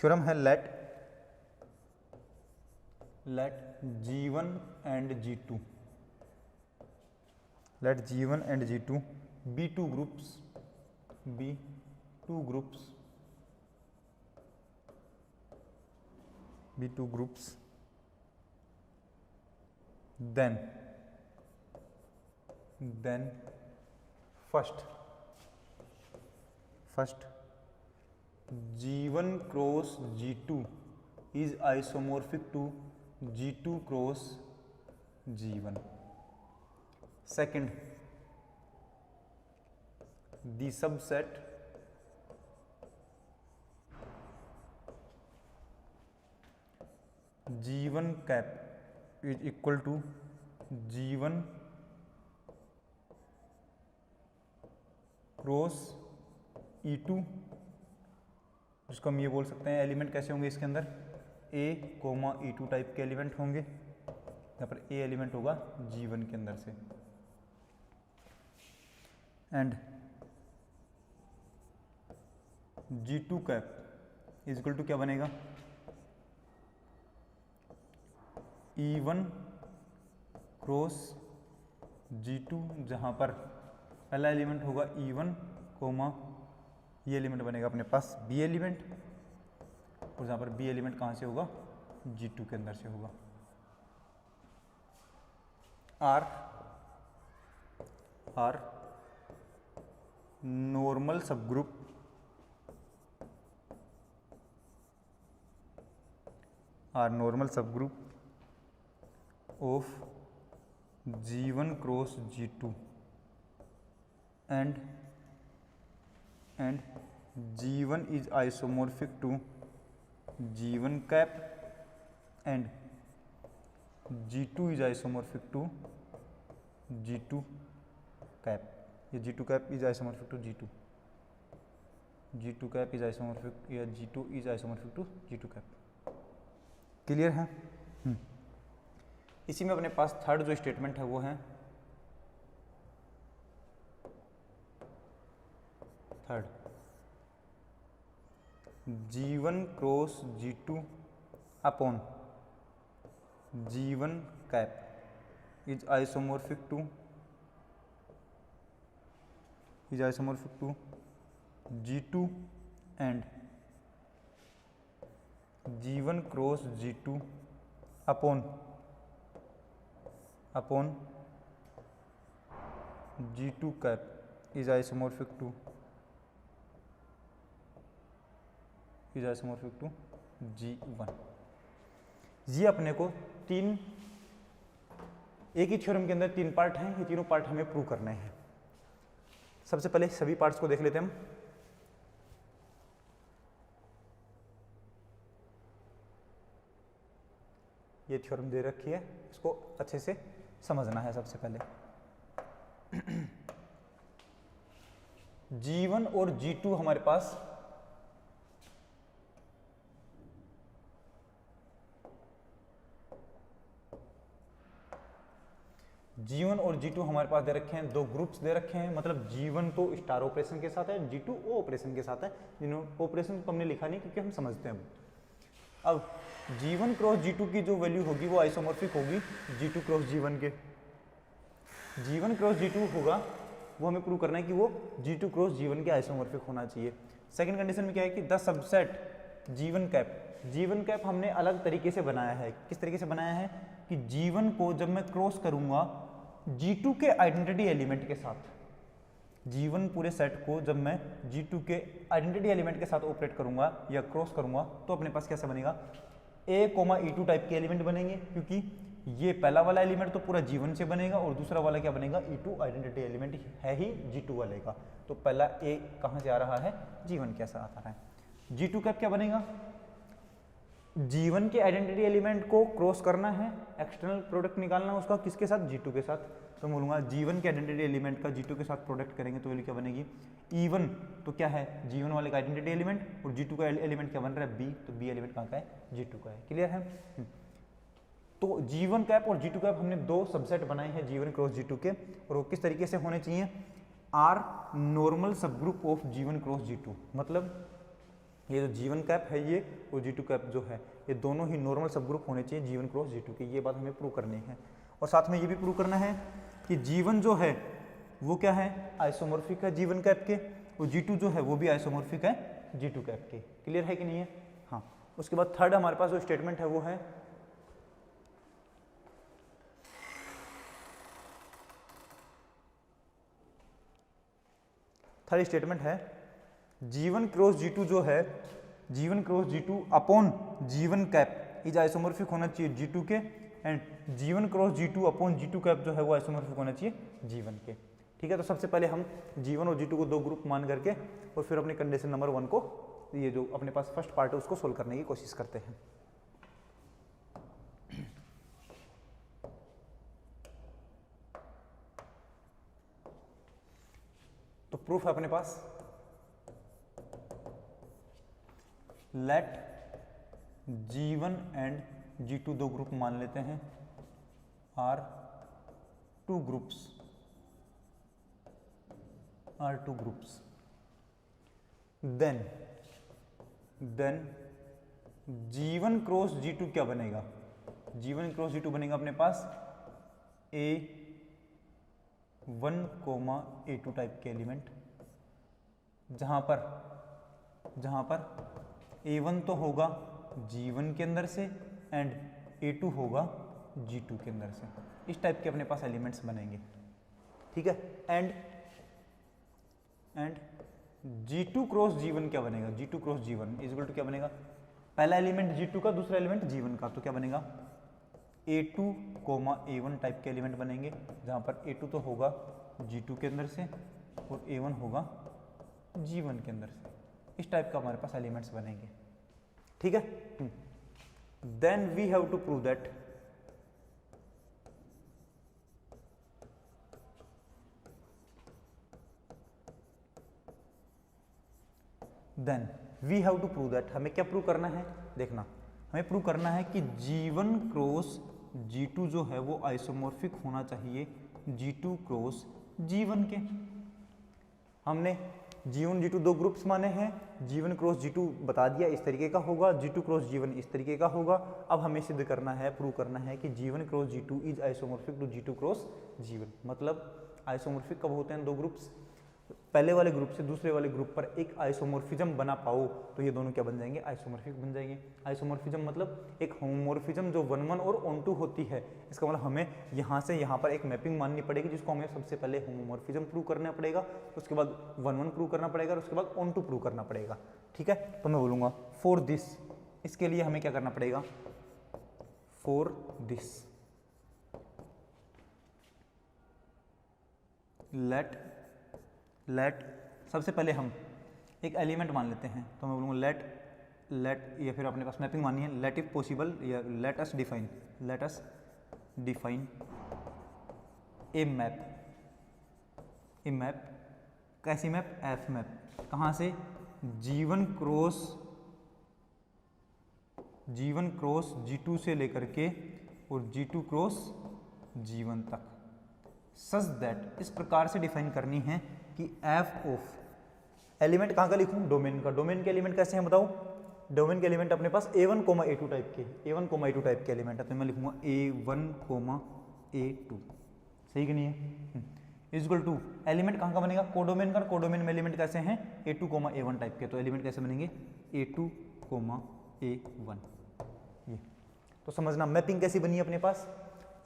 Theorem है late G1 and G2, let G1 and G2 be two groups, then first G1 cross G2 is isomorphic to G2 cross G1. Second, the subset G1 cap is equal to G1 cross E2, जिसको हम ये बोल सकते हैं element कैसे होंगे इसके अंदर A, E2 टाइप के एलिमेंट होंगे। यहाँ पर A एलिमेंट होगा G1 के अंदर से, and G2 cap is equal to क्या बनेगा, E1 क्रॉस G2, जहाँ पर पहला एलिमेंट होगा E1 कोमा, ये एलिमेंट बनेगा अपने पास B एलिमेंट, और जहाँ पर B एलिमेंट कहाँ से होगा, G2 के अंदर से होगा। R normal subgroup of G1 cross G2 and G1 is isomorphic to G1 cap and G2 is isomorphic to G2 cap. ये G2 cap is isomorphic to G2 cap is isomorphic, या G2 is isomorphic to G2 cap. Clear है? इसी में अपने पास third जो statement है वो है third, G1 cross G2 upon G1 cap is isomorphic to G2 and G1 cross G2 upon G2 cap is isomorphic to G1। ये अपने को एक ही थ्योरम के अंदर 3 पार्ट हैं, ये तीनों पार्ट हमें प्रूव करने हैं। सबसे पहले सभी पार्ट्स को देख लेते हैं हम। ये थ्योरम दे रखी है, इसको अच्छे से समझना है। सबसे पहले G1 और G2 हमारे पास G1 और G2 हमारे पास दे रखे हैं, 2 ग्रुप्स दे रखे हैं। मतलब G1 तो स्टार ऑपरेशन के साथ है, G2 O ऑपरेशन के साथ है। जिन्हों ऑपरेशन को हमने लिखा नहीं क्योंकि हम समझते हैं। अब G1 क्रॉस G2 की जो वैल्यू होगी वो आइसोमॉर्फिक होगी G2 क्रॉस G1 के। G1 क्रॉस G2 होगा वो हमें प्रूव करना है कि वो G2 क्रॉस G1 के आइसोमॉर्फिक होना चाहिए। सेकंड कंडीशन में क्या है कि द सबसेट G1 कैप हमने अलग तरीके से बनाया है। किस तरीके से बनाया है कि G1 को जब मैं क्रॉस करूंगा G2 के आइडेंटिटी एलिमेंट के साथ, G1 पूरे सेट को जब मैं G2 के आइडेंटिटी एलिमेंट के साथ ऑपरेट करूंगा या क्रॉस करूंगा तो अपने पास कैसा बनेगा, A, E2 टाइप के एलिमेंट बनेंगे, क्योंकि ये पहला वाला एलिमेंट तो पूरा G1 से बनेगा और दूसरा वाला क्या बनेगा, E2 आइडेंटिटी एलिमेंट है ही G2 वाले का। तो पहला A कहाँ से आ रहा है, G1 कैसा आ रहा है। G2 कैप क्या बनेगा, G1 के आइडेंटिटी एलिमेंट को क्रॉस करना है, एक्सटर्नल प्रोडक्ट निकालना है उसका, किसके साथ, G2 के साथ। तो मैं बोलूँगा G1 के आइडेंटिटी एलिमेंट का G2 के साथ प्रोडक्ट करेंगे तो वैल्यू क्या बनेगी, E1 तो क्या है G1 वाले का आइडेंटिटी एलिमेंट, और G2 का एलिमेंट क्या बन रहा है, B, तो B एलिमेंट कहाँ का है, G2 का है। क्लियर है। तो G1 कैप और G2 कैप हमने 2 सबसेट बनाए हैं G1 क्रॉस G2 के, और वो किस तरीके से होने चाहिए, R नॉर्मल सब group of G1 cross G2। मतलब ये जो G1 कैप है ये और G2 कैप जो है ये दोनों ही नॉर्मल सब ग्रुप होने चाहिए G1 क्रॉस G2 के। ये बात हमें प्रूव करनी है और साथ में ये भी प्रूव करना है कि G1 जो है वो क्या है, आइसोमॉर्फिक है G1 कैप के, और G2 जो है वो भी आइसोमॉर्फिक है G2 कैप के। क्लियर है कि नहीं है? हाँ। उसके बाद थर्ड हमारे पास जो स्टेटमेंट है वो है थर्ड स्टेटमेंट है G1 क्रॉस G2 जो है G1 cross G2 upon G1 cap is isomorphic होना चाहिए G2 के, and G1 cross G2 upon G2 cap जो है वो आइसोमॉर्फिक होना चाहिए G1 के। ठीक है, तो सबसे पहले हम G1 और G2 को दो ग्रुप मान करके और फिर अपने कंडीशन नंबर 1 को, ये जो अपने पास फर्स्ट पार्ट है उसको सोल्व करने की कोशिश करते हैं। तो प्रूफ है अपने पास, लेट G1 एंड G2 दो ग्रुप मान लेते हैं are two groups then G1 cross G2 क्या बनेगा, G1 क्रॉस G2 बनेगा अपने पास A1, A2 टाइप के एलिमेंट, जहां पर A1 तो होगा G1 के अंदर से एंड A2 होगा G2 के अंदर से। इस टाइप के अपने पास एलिमेंट्स बनेंगे। ठीक है, एंड G2 क्रॉस G1 क्या बनेगा, G2 cross G1 is equal to क्या बनेगा, पहला एलिमेंट G2 का, दूसरा एलिमेंट G1 का, तो क्या बनेगा A2, A1 टाइप के एलिमेंट बनेंगे, जहां पर A2 तो होगा G2 के अंदर से और A1 होगा G1 के अंदर से। इस टाइप का हमारे पास एलिमेंट्स बनेंगे। ठीक है, then we have to prove that हमें क्या प्रूव करना है, देखना, हमें प्रूव करना है कि G1 क्रॉस G2 जो है वो आइसोमॉर्फिक होना चाहिए G2 क्रॉस G1 के। हमने G1 G2 दो ग्रुप्स माने हैं, G1 क्रॉस G2 बता दिया इस तरीके का होगा, G2 क्रॉस G1 इस तरीके का होगा। अब हमें सिद्ध करना है, प्रूव करना है कि G1 cross G2 is isomorphic to G2 cross G1। मतलब आइसोमॉर्फिक कब होते हैं दो ग्रुप्स, पहले वाले ग्रुप से दूसरे वाले ग्रुप पर एक आइसोमॉर्फिज्म बना पाओ तो ये दोनों क्या बन जाएंगे, आइसोमॉर्फिक बन जाएंगे। आइसोमॉर्फिज्म मतलब एक होमोमॉर्फिज्म जो 1 1 और ऑन 2 होती है। इसका मतलब हमें यहाँ से यहाँ पर एक मैपिंग माननी पड़ेगी, जिसको हमें सबसे पहले होमोमॉर्फिज्म प्रूव करना पड़ेगा, उसके बाद 1 1 प्रूव करना पड़ेगा और उसके बाद ऑन 2 प्रूव करना पड़ेगा। ठीक है, तो मैं बोलूँगा फॉर दिस, इसके लिए हमें क्या करना पड़ेगा, फॉर दिस लेट सबसे पहले हम एक एलिमेंट मान लेते हैं, तो मैं बोलूँगा लेट या फिर अपने पास मैपिंग मानी है, लेट इफ पॉसिबल या let us define a map, कैसी मैप, एफ मैप, कहाँ से, G1 क्रॉस G2 से लेकर के और G2 क्रॉस G1 तक, सच दैट इस प्रकार से डिफाइन करनी है कि एफ ऑफ एलिमेंट कहाँ का लिखूं, डोमेन का। डोमेन के एलिमेंट कैसे हैं बताओ, डोमेन के एलिमेंट अपने पास A1, A2 टाइप के, A1, A2 टाइप के एलिमेंट है, तो मैं लिखूंगा A1, A2, सही कि नहीं है, इक्वल टू एलिमेंट कहाँ का बनेगा, कोडोमेन का। कोडोमेन में एलिमेंट कैसे हैं, A2, A1 टाइप के, तो एलिमेंट कैसे बनेंगे A2, A1। ये तो समझना मैपिंग कैसी बनी है अपने पास,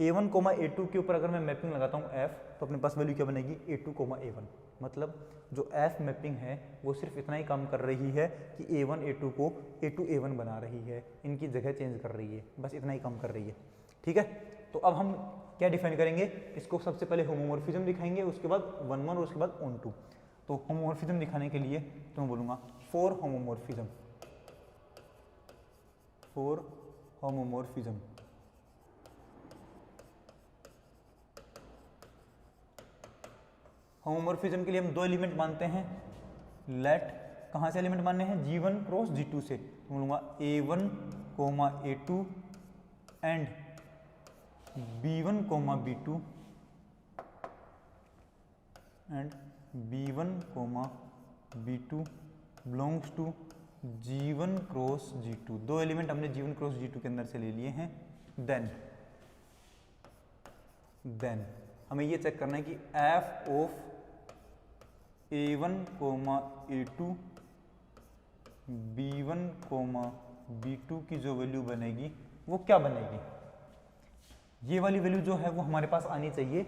A1, A2 के ऊपर अगर मैं मैपिंग लगाता हूँ F, तो अपने पास वैल्यू क्या बनेगी A2, A1। मतलब जो F मैपिंग है वो सिर्फ इतना ही काम कर रही है कि A1, A2 को A2, A1 बना रही है, इनकी जगह चेंज कर रही है, बस इतना ही काम कर रही है। ठीक है, तो अब हम क्या डिफाइन करेंगे, इसको सबसे पहले होमोमॉर्फिज्म दिखाएंगे, उसके बाद 1 1 और उसके बाद ऑन 2। तो होमोमॉर्फिज्म दिखाने के लिए तो मैं बोलूँगा फॉर होमोमॉर्फिज्म, होमोमॉर्फिज्म के लिए हम दो एलिमेंट मानते हैं, लेट कहाँ से एलिमेंट मानने हैं, G1 क्रॉस G2 से, तो बोलूँगा A1, A2 and B1, B2 and B1, B2 belongs to G1 cross G2, दो एलिमेंट हमने G1 क्रॉस G2 के अंदर से ले लिए हैं। देन हमें ये चेक करना है कि f of A1 A2 B1 B2 की जो वैल्यू बनेगी वो क्या बनेगी, ये वाली वैल्यू जो है वो हमारे पास आनी चाहिए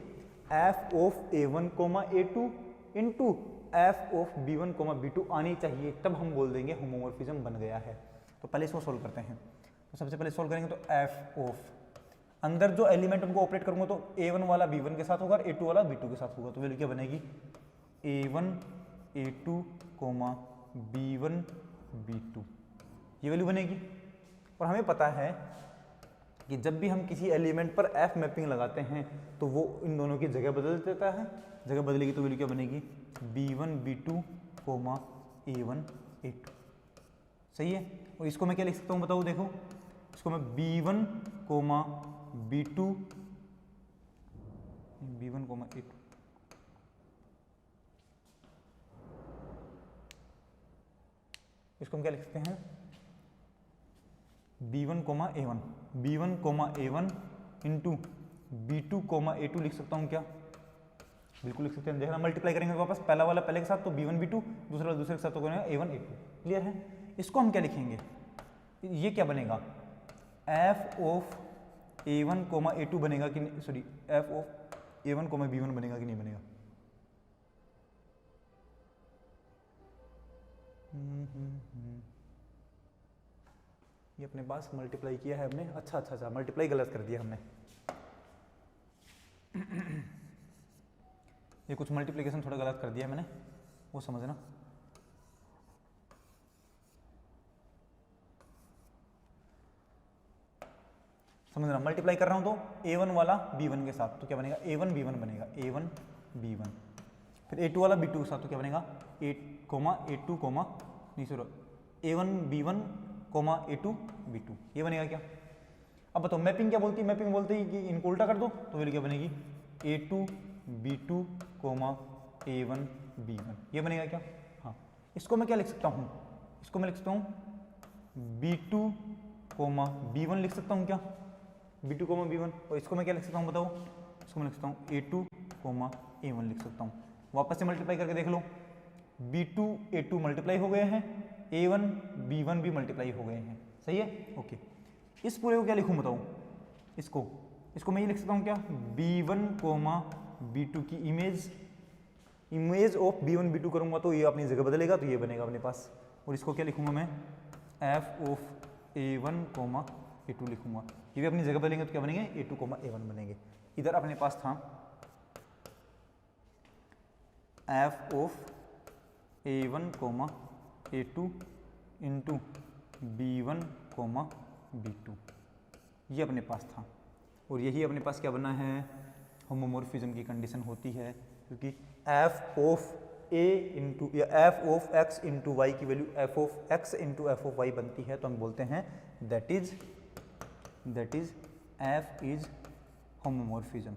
f of A1 A2 into f of B1 B2 आनी चाहिए, तब हम बोल देंगे होमोमॉर्फिज्म बन गया है। तो पहले इसको सोल्व करते हैं। तो सबसे पहले सोल्व करेंगे तो f ऑफ, अंदर जो एलिमेंट उनको ऑपरेट करूंगा तो A1 वाला B1 के साथ होगा और A2 वाला B2 के साथ होगा। तो वैल्यू क्या बनेगी, A1 A2 B1 B2, ये वैल्यू बनेगी। और हमें पता है कि जब भी हम किसी एलिमेंट पर f मैपिंग लगाते हैं तो वो इन दोनों की जगह बदल देता है, जगह बदलेगी तो वैल्यू क्या बनेगी, B1 B2 A1 A2। सही है। और इसको मैं क्या लिख सकता हूँ बताओ, देखो इसको मैं B1 B2 A2, इसको हम क्या लिख सकते हैं, B1 A1 into B2 A2 लिख सकता हूँ क्या, बिल्कुल लिख सकते हैं। देखना मल्टीप्लाई करेंगे वापस, पहला वाला पहले के साथ तो B1 B2, दूसरा वाला दूसरे के साथ तो A1 A2। क्लियर है। इसको हम क्या लिखेंगे, ये क्या बनेगा, f ऑफ A1 A2 बनेगा कि नहीं, sorry f of A1 B1 बनेगा कि नहीं बनेगा। ये अपने पास मल्टीप्लाई किया है हमने, अच्छा मल्टीप्लाई गलत कर दिया हमने। ये कुछ मल्टीप्लिकेशन थोड़ा गलत कर दिया मैंने, वो समझना। समझना, मल्टीप्लाई कर रहा हूं तो A1 वाला B1 के साथ तो क्या बनेगा, A1 B1 बनेगा, A1 B1। फिर A2 वाला B2 के साथ तो क्या बनेगा, A2 A1 B1 A2 B2, ये बनेगा क्या। अब बताओ मैपिंग क्या बोलती है, मैपिंग बोलते ही कि इनको उल्टा कर दो तो वैल्यू क्या बनेगी, A2 B2 A1 B1, ये बनेगा क्या। हाँ, इसको मैं क्या लिख सकता हूँ, इसको मैं लिख सकता हूँ B2 B1 लिख सकता हूँ क्या, B2 B1। और इसको मैं क्या लिख सकता हूँ बताओ, इसको मैं लिख सकता हूँ A2 A1 लिख सकता हूँ। वापस से मल्टीप्लाई करके देख लो, B2 A2 मल्टीप्लाई हो गए हैं, A1 B1 भी मल्टीप्लाई हो गए हैं। सही है, ओके। इस पूरे को क्या लिखूं बताऊं, इसको मैं ये लिख सकता हूं क्या, B1 B2 की इमेज ऑफ B1 B2 करूंगा तो ये अपनी जगह बदलेगा, तो ये बनेगा अपने पास। और इसको क्या लिखूंगा मैं, f ऑफ A1 A2 लिखूंगा, ये भी अपनी जगह बदलेंगे तो क्या बनेंगे, A2 A1 बनेंगे। इधर अपने पास था f of A1 A2 into B1 B2, ये अपने पास था। और यही अपने पास क्या बना है, होमोमॉर्फिज्म की कंडीशन होती है, क्योंकि f ऑफ a इंटू या f of x into y की वैल्यू f of x into f of y बनती है, तो हम बोलते हैं that is f is homomorphism.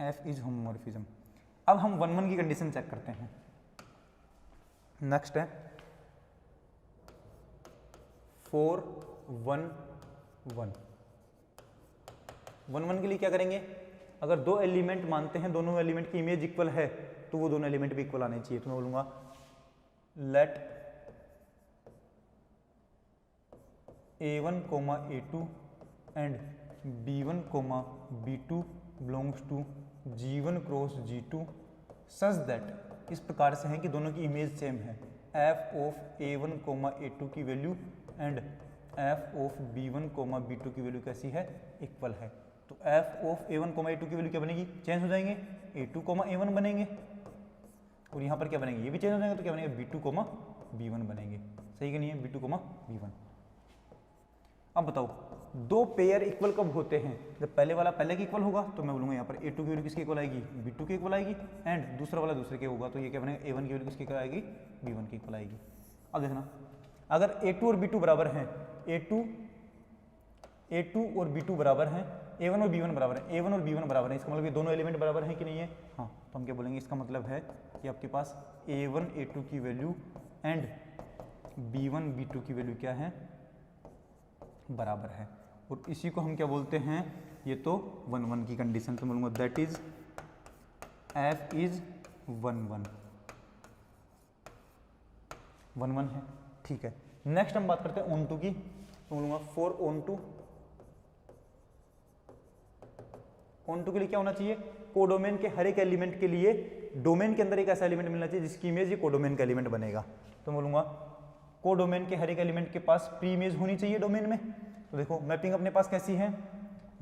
f is homomorphism. अब हम 1 की कंडीशन चेक करते हैं। नेक्स्ट है 4 1 1 1 1 के लिए क्या करेंगे, अगर दो एलिमेंट मानते हैं, दोनों एलिमेंट की इमेज इक्वल है तो वो दोनों एलिमेंट भी इक्वल आने चाहिए। तो मैं बोलूंगा let A1 A2 and B1 B2 belongs to G1 cross G2 such that, इस प्रकार से है कि दोनों की इमेज सेम है, f ऑफ A1 A2 की value and f of B1 B2 की वैल्यू कैसी है, इक्वल है। तो f ऑफ A1 A2 की वैल्यू क्या बनेगी, चेंज हो जाएंगे, A2 A1 बनेंगे, और यहाँ पर क्या बनेंगे, ये भी चेंज हो जाएंगे, तो क्या बनेंगे, B2 B1 बनेंगे। सही कि नहीं है, B2 B1। अब बताओ दो पेयर इक्वल कब होते हैं, जब पहले वाला पहले के इक्वल होगा, तो मैं बोलूंगा यहाँ पर A2 की वैल्यू किसकी इक्वल आएगी, B2 की इक्वल आएगी, एंड दूसरा वाला दूसरे के होगा, तो ये क्या बनेगा, A1 की वैल्यू किसकी इक्वल आएगी, B1 की इक्वल आएगी। अब देखना, अगर A2 और B2 बराबर हैं, A2 A2 और B2 बराबर हैं, A1 और B1 बराबर है, A1 और B1 बराबर है, इसका मतलब ये दोनों एलिमेंट बराबर हैं कि नहीं है? हाँ, तो हम क्या बोलेंगे, इसका मतलब है कि आपके पास A1 A2 की वैल्यू एंड B1 B2 की वैल्यू क्या है, बराबर है। और इसी को हम क्या बोलते हैं, ये तो 1 1 की कंडीशन, तो बोलूँगा दैट इज F इज 1 1 1 1 है, ठीक है। नेक्स्ट हम बात करते हैं ऑन टू की, तो बोलूँगा फॉर ऑन टू के लिए क्या होना चाहिए, कोडोमेन के हर एक एलिमेंट के लिए डोमेन के अंदर एक ऐसा एलिमेंट मिलना चाहिए जिसकी इमेज ये कोडोमेन का एलिमेंट बनेगा। तो बोलूँगा कोडोमेन के हर एक एलिमेंट के पास प्री इमेज होनी चाहिए डोमेन में। तो देखो मैपिंग अपने पास कैसी है,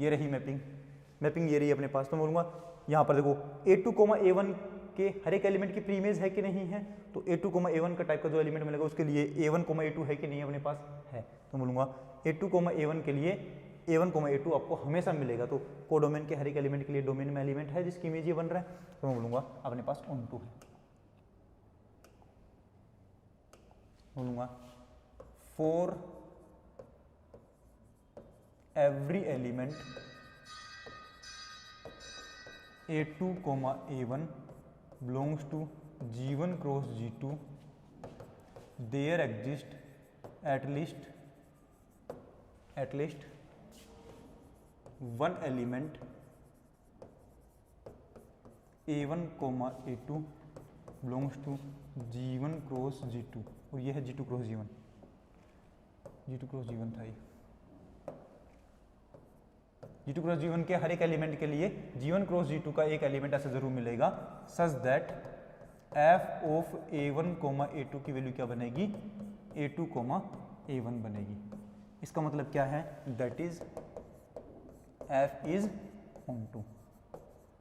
ये रही मैपिंग ये रही अपने पास। तो बोलूँगा यहाँ पर देखो A2, A1 के हर एक एलिमेंट की प्री इमेज है कि नहीं है, तो A2, A1 का टाइप का जो एलिमेंट मिलेगा उसके लिए A1, A2 है कि नहीं है अपने पास, है। तो बोलूँगा A2, A1 के लिए A1, A2 आपको हमेशा मिलेगा। तो कोडोमेन के हर एक एलिमेंट के लिए डोमेन में एलिमेंट है जिसकी इमेज ये बन रहा है, तो मैं बोलूँगा अपने पास ऑन टू है। बोलूँगा for every element A2, A1 belongs to G1 cross G2, there exist at least one element A1, A2 belongs to G1 cross G2, और ये है G2 cross G1, G2 cross G1 था ये। G2 cross G1 के हर एक element के लिए G1 cross G2 का एक एलिमेंट ऐसा जरूर मिलेगा, सच that F of A1, A2 की वैल्यू क्या बनेगी, A2, A1 बनेगी। इसका मतलब क्या है, that is F is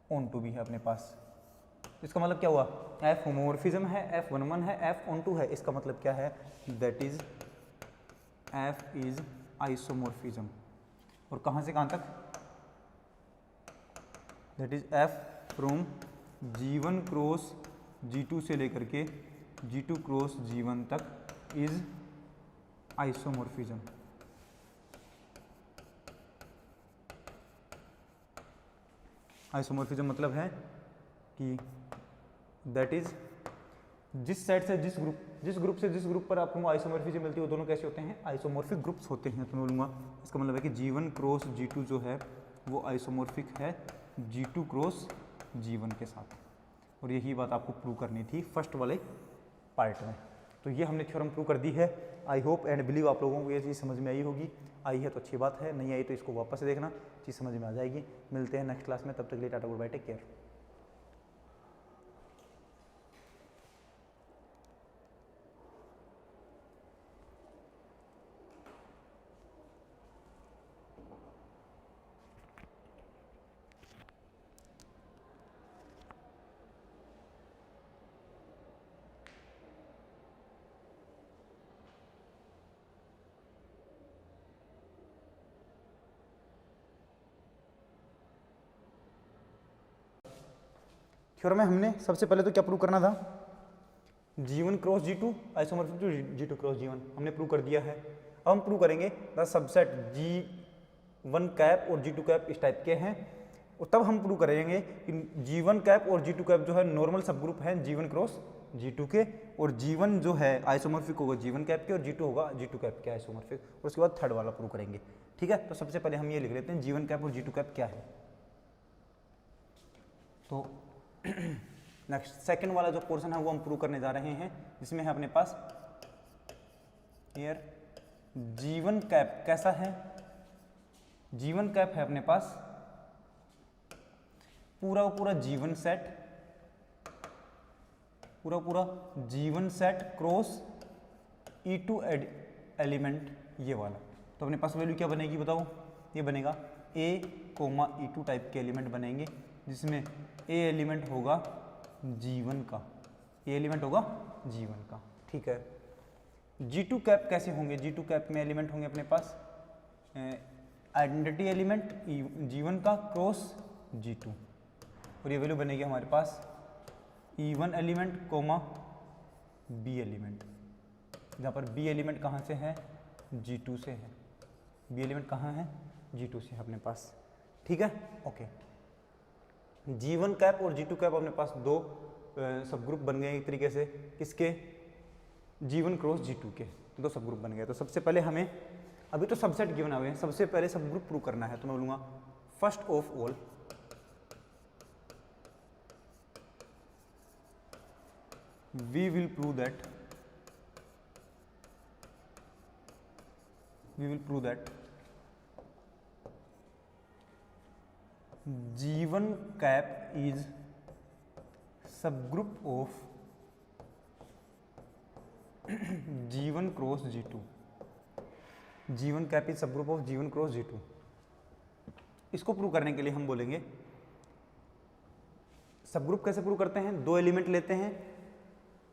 onto भी है अपने पास। इसका मतलब क्या हुआ, F होमोमॉर्फिज्म है, F 1 1 है, F ऑन टू है। इसका मतलब क्या है, that is F is isomorphism. और कहाँ से कहाँ तक, that is F from G1 cross G2 से लेकर के G2 क्रॉस G1 तक इज आइसोमॉर्फिज्म। आइसोमॉर्फिज्म मतलब है कि दैट इज जिस सेट से जिस ग्रुप से जिस ग्रुप पर आपको आइसोमॉर्फिज्म मिलती है वो दोनों कैसे होते हैं, आइसोमॉर्फिक ग्रुप्स होते हैं। तो मैं बोलूँगा इसका मतलब है कि G1 क्रॉस G2 जो है वो आइसोमॉर्फिक है G2 क्रॉस G1 के साथ। और यही बात आपको प्रूव करनी थी फर्स्ट वाले पार्ट में। तो ये हमने थ्योरम प्रूव कर दी है। आई होप एंड बिलीव आप लोगों को ये चीज़ समझ में आई होगी। आई है तो अच्छी बात है, नहीं आई तो इसको वापस से देखना, चीज़ समझ में आ जाएगी। मिलते हैं नेक्स्ट क्लास में, तब तक के लिए tata good bye, take care. Theorem में हमने सबसे पहले तो क्या प्रूव करना था, G1 cross G2 isomorphic to G2 cross G1 हमने प्रूव कर दिया है। अब हम प्रूव करेंगे द सबसेट G1 कैप और G2 कैप इस टाइप के हैं, और तब हम प्रूव करेंगे कि G1 कैप और G2 कैप जो है नॉर्मल सब ग्रुप हैं G1 क्रॉस G2 के, और G1 जो है आइसोमॉर्फिक होगा G1 कैप के और G2 होगा G2 कैप के आइसोमॉर्फिक। और उसके बाद थर्ड वाला प्रूव करेंगे। ठीक है, तो सबसे पहले हम ये लिख लेते हैं G1 कैप और G2 कैप क्या है। तो नेक्स्ट सेकंड वाला जो पोर्शन है वो हम प्रूव करने जा रहे हैं, जिसमें है अपने पास हियर G1 कैप कैसा है, G1 कैप है अपने पास पूरा पूरा G1 सेट, पूरा G1 set cross E2 element ये वाला। तो अपने पास वैल्यू क्या बनेगी बताओ, ये बनेगा A, E2 टाइप के एलिमेंट बनेंगे, जिसमें A एलिमेंट होगा G1 का, A एलिमेंट होगा G1 का। ठीक है, G2 कैप कैसे होंगे, G2 कैप में एलिमेंट होंगे अपने पास आइडेंटिटी एलिमेंट G1 का क्रॉस G2, और ये वैल्यू बनेगी हमारे पास E1 element comma B element, जहाँ पर B एलिमेंट कहाँ से है, G2 से है। B एलिमेंट कहाँ है, G2 से अपने पास, ठीक है, ओके। G1 कैप और G2 कैप अपने पास दो सब ग्रुप बन गए एक तरीके से, किसके, G1 क्रॉस G2 के दो सब ग्रुप बन गए। तो सबसे पहले हमें, अभी तो सबसेट गिवन हुए हैं, सबसे पहले सब ग्रुप प्रूव करना है। तो मैं बोलूँगा first of all we will prove that G1 cap is subgroup of G1 cross G2। G1 cap is subgroup of G1 cross G2। इसको प्रूव करने के लिए हम बोलेंगे सबग्रुप कैसे प्रूव करते हैं, दो एलिमेंट लेते हैं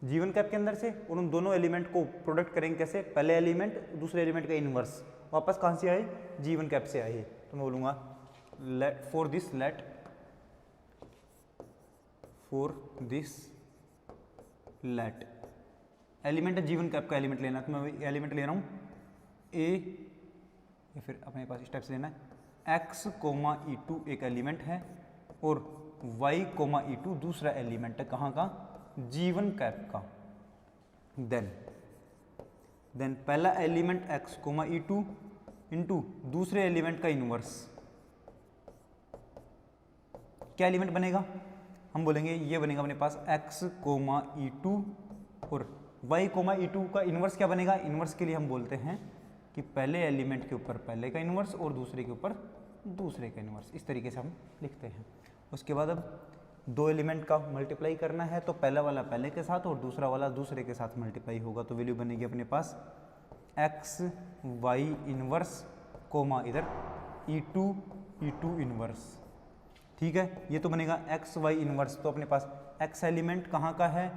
G1 कैप के अंदर से और उन दोनों एलिमेंट को प्रोडक्ट करेंगे कैसे, पहले एलिमेंट दूसरे एलिमेंट का इनवर्स, वापस कहाँ से आए, G1 कैप से आए। तो मैं बोलूँगा फॉर दिस लेट एलिमेंट है G1 कैप का एलिमेंट लेना, तो मैं एलिमेंट ले रहा हूँ A, या फिर अपने पास स्टेप से लेना है x, E2 एक एलिमेंट है और y, E2 दूसरा एलिमेंट है, कहाँ का, G1 कैप का। देन पहला एलिमेंट x, E2 इंटू दूसरे एलिमेंट का इनवर्स, क्या एलिमेंट बनेगा, हम बोलेंगे ये बनेगा अपने पास x, E2 और y, E2 का इनवर्स क्या बनेगा, इनवर्स के लिए हम बोलते हैं कि पहले एलिमेंट के ऊपर पहले का इनवर्स और दूसरे के ऊपर दूसरे का इनवर्स, इस तरीके से हम लिखते हैं। उसके बाद अब दो एलिमेंट का मल्टीप्लाई करना है, तो पहला वाला पहले के साथ और दूसरा वाला दूसरे के साथ मल्टीप्लाई होगा, तो वैल्यू बनेगी अपने पास x, y इनवर्स, इधर E2 इनवर्स, ठीक है। ये तो बनेगा x, y इनवर्स, तो अपने पास x एलिमेंट कहाँ का है,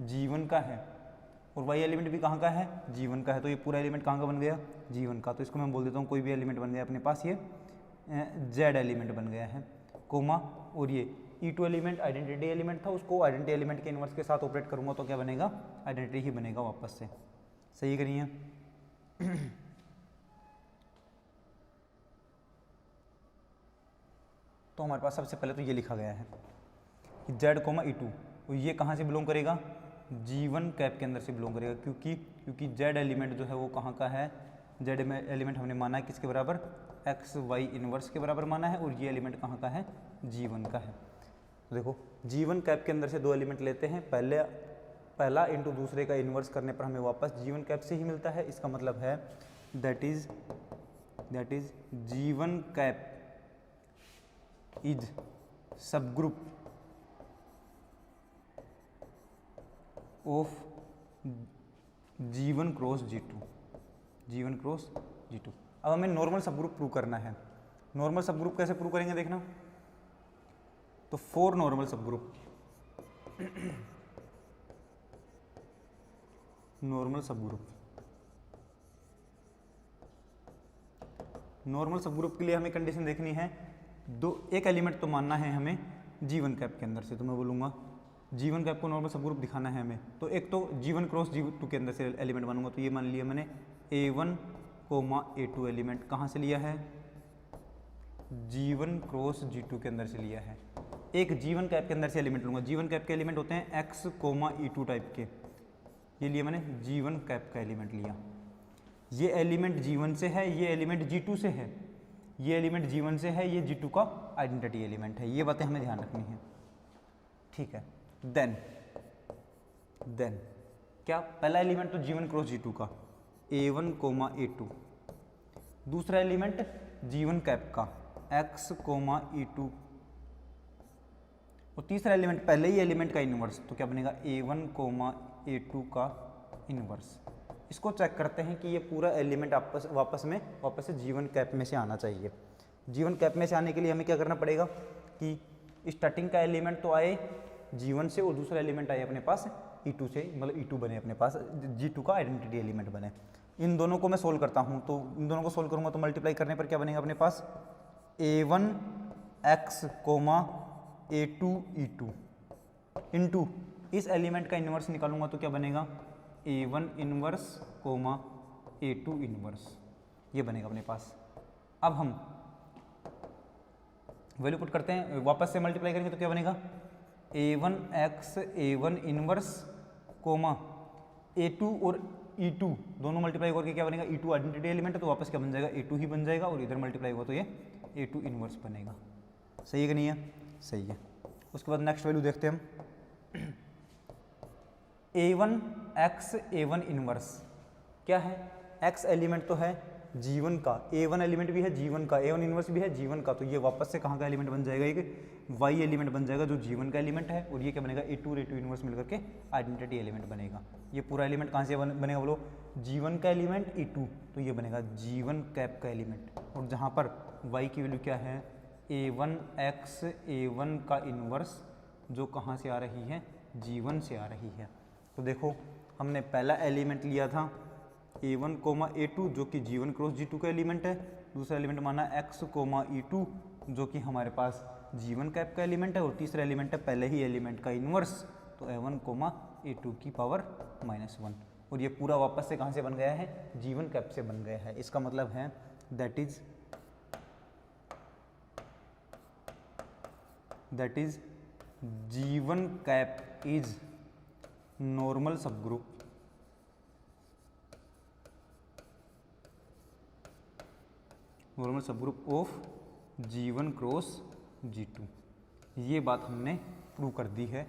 G1 का है, और y एलिमेंट भी कहाँ का है, G1 का है, तो ये पूरा एलिमेंट कहाँ का बन गया, G1 का। तो इसको मैं बोल देता हूँ कोई भी एलिमेंट बन गया अपने पास, ये Z एलिमेंट बन गया है, और ये E2 एलिमेंट आइडेंटिटी एलिमेंट था, उसको आइडेंटिटी एलिमेंट के इनवर्स के साथ ऑपरेट करूँगा तो क्या बनेगा, आइडेंटिटी ही बनेगा वापस से। सही करिए। तो हमारे पास सबसे पहले तो ये लिखा गया है कि Z, E2, तो ये कहाँ से बिलोंग करेगा, G1 कैप के अंदर से बिलोंग करेगा, क्योंकि Z एलिमेंट जो है वो कहाँ का है, Z एलिमेंट हमने माना है किसके बराबर, x, y इनवर्स के बराबर माना है, और ये एलिमेंट कहाँ का है, G1 का है। तो देखो G1 कैप के अंदर से दो एलिमेंट लेते हैं, पहला इंटू दूसरे का इन्वर्स करने पर हमें वापस G1 कैप से ही मिलता है। इसका मतलब है that is G1 cap is subgroup of G1 cross G2। अब हमें नॉर्मल सबग्रुप प्रूव करना है। नॉर्मल सबग्रुप कैसे प्रूव करेंगे देखना, तो four normal subgroup normal subgroup के लिए हमें कंडीशन देखनी है, एक एलिमेंट तो मानना है हमें G1 कैप के अंदर से। तो मैं बोलूँगा G1 कैप को नॉर्मल सबग्रुप दिखाना है हमें, तो एक तो G1 क्रॉस G2 के अंदर से एलिमेंट बनूंगा। तो ये मान लिया मैंने A1, A2 एलिमेंट कहाँ से लिया है, G1 क्रॉस G2 के अंदर से लिया है। एक G1 कैप के अंदर से एलिमेंट लूँगा। G1 कैप के एलिमेंट होते हैं X, E2 टाइप के, ये लिए मैंने G1 कैप का एलिमेंट लिया। ये एलिमेंट G1 से है, ये एलिमेंट G2 से है, ये एलिमेंट G1 से है, ये G2 का आइडेंटिटी एलिमेंट है। ये बातें हमें ध्यान रखनी है, ठीक है। देन क्या, पहला एलिमेंट तो G1 क्रॉस G2 का A1, A2, दूसरा एलिमेंट G1 कैप का X, E2, और तीसरा एलिमेंट पहले ही एलिमेंट का इनवर्स, तो क्या बनेगा A1, A2 का इनवर्स। इसको चेक करते हैं कि ये पूरा एलिमेंट वापस से G1 कैप में से आना चाहिए। G1 कैप में से आने के लिए हमें क्या करना पड़ेगा कि स्टार्टिंग का एलिमेंट तो आए G1 से और दूसरा एलिमेंट आए अपने पास E2 से, मतलब E2 बने अपने पास, G2 का आइडेंटिटी एलिमेंट बने। इन दोनों को मैं सोल्व करता हूँ, तो इन दोनों को सोल्व करूँगा तो मल्टीप्लाई करने पर क्या बनेगा अपने पास A1 X, A2 E2 into इस एलिमेंट का इन्वर्स निकालूंगा तो क्या बनेगा A1 इन्वर्स, A2 इन्वर्स, ये बनेगा अपने पास। अब हम वैल्यू पुट करते हैं, वापस से मल्टीप्लाई करेंगे तो क्या बनेगा, a1x a1 inverse coma a2 और e2 दोनों मल्टीप्लाई करके क्या बनेगा, e2 आइडेंटिटी एलिमेंट है तो वापस क्या बन जाएगा, a2 ही बन जाएगा, और इधर मल्टीप्लाई हुआ तो ये a2 इनवर्स बनेगा। सही है कि नहीं है, सही है। उसके बाद नेक्स्ट वैल्यू देखते हैं हम, a1x a1 इनवर्स क्या है, x एलिमेंट तो है जीवन का, a1 एलिमेंट भी है जीवन का, a1 इनवर्स भी है जीवन का, तो ये वापस से कहाँ का एलिमेंट बन जाएगा, एक y एलिमेंट बन जाएगा जो जीवन का एलिमेंट है, और ये क्या बनेगा, a2 और a2 इनवर्स मिलकर के आइडेंटिटी एलिमेंट बनेगा। ये पूरा एलिमेंट कहाँ से बनेगा बोलो, जीवन का एलिमेंट e2, तो ये बनेगा जीवन कैप का एलिमेंट, और जहाँ पर y की वैल्यू क्या है, a1x a1 का इनवर्स जो कहाँ से आ रही है, जीवन से आ रही है। तो देखो हमने पहला एलिमेंट लिया था a1 कोमा a2 जो कि जीवन क्रॉस g2 का एलिमेंट है, दूसरा एलिमेंट माना x कोमा e2 जो कि हमारे पास जीवन कैप का एलिमेंट है, और तीसरा एलिमेंट है पहले ही एलिमेंट का इन्वर्स, तो a1 कोमा a2 की पावर -1, और ये पूरा वापस से कहाँ से बन गया है, जीवन कैप से बन गया है। इसका मतलब है दैट इज जीवन cap is normal subgroup of G1 cross G2। ये बात हमने प्रूव कर दी है।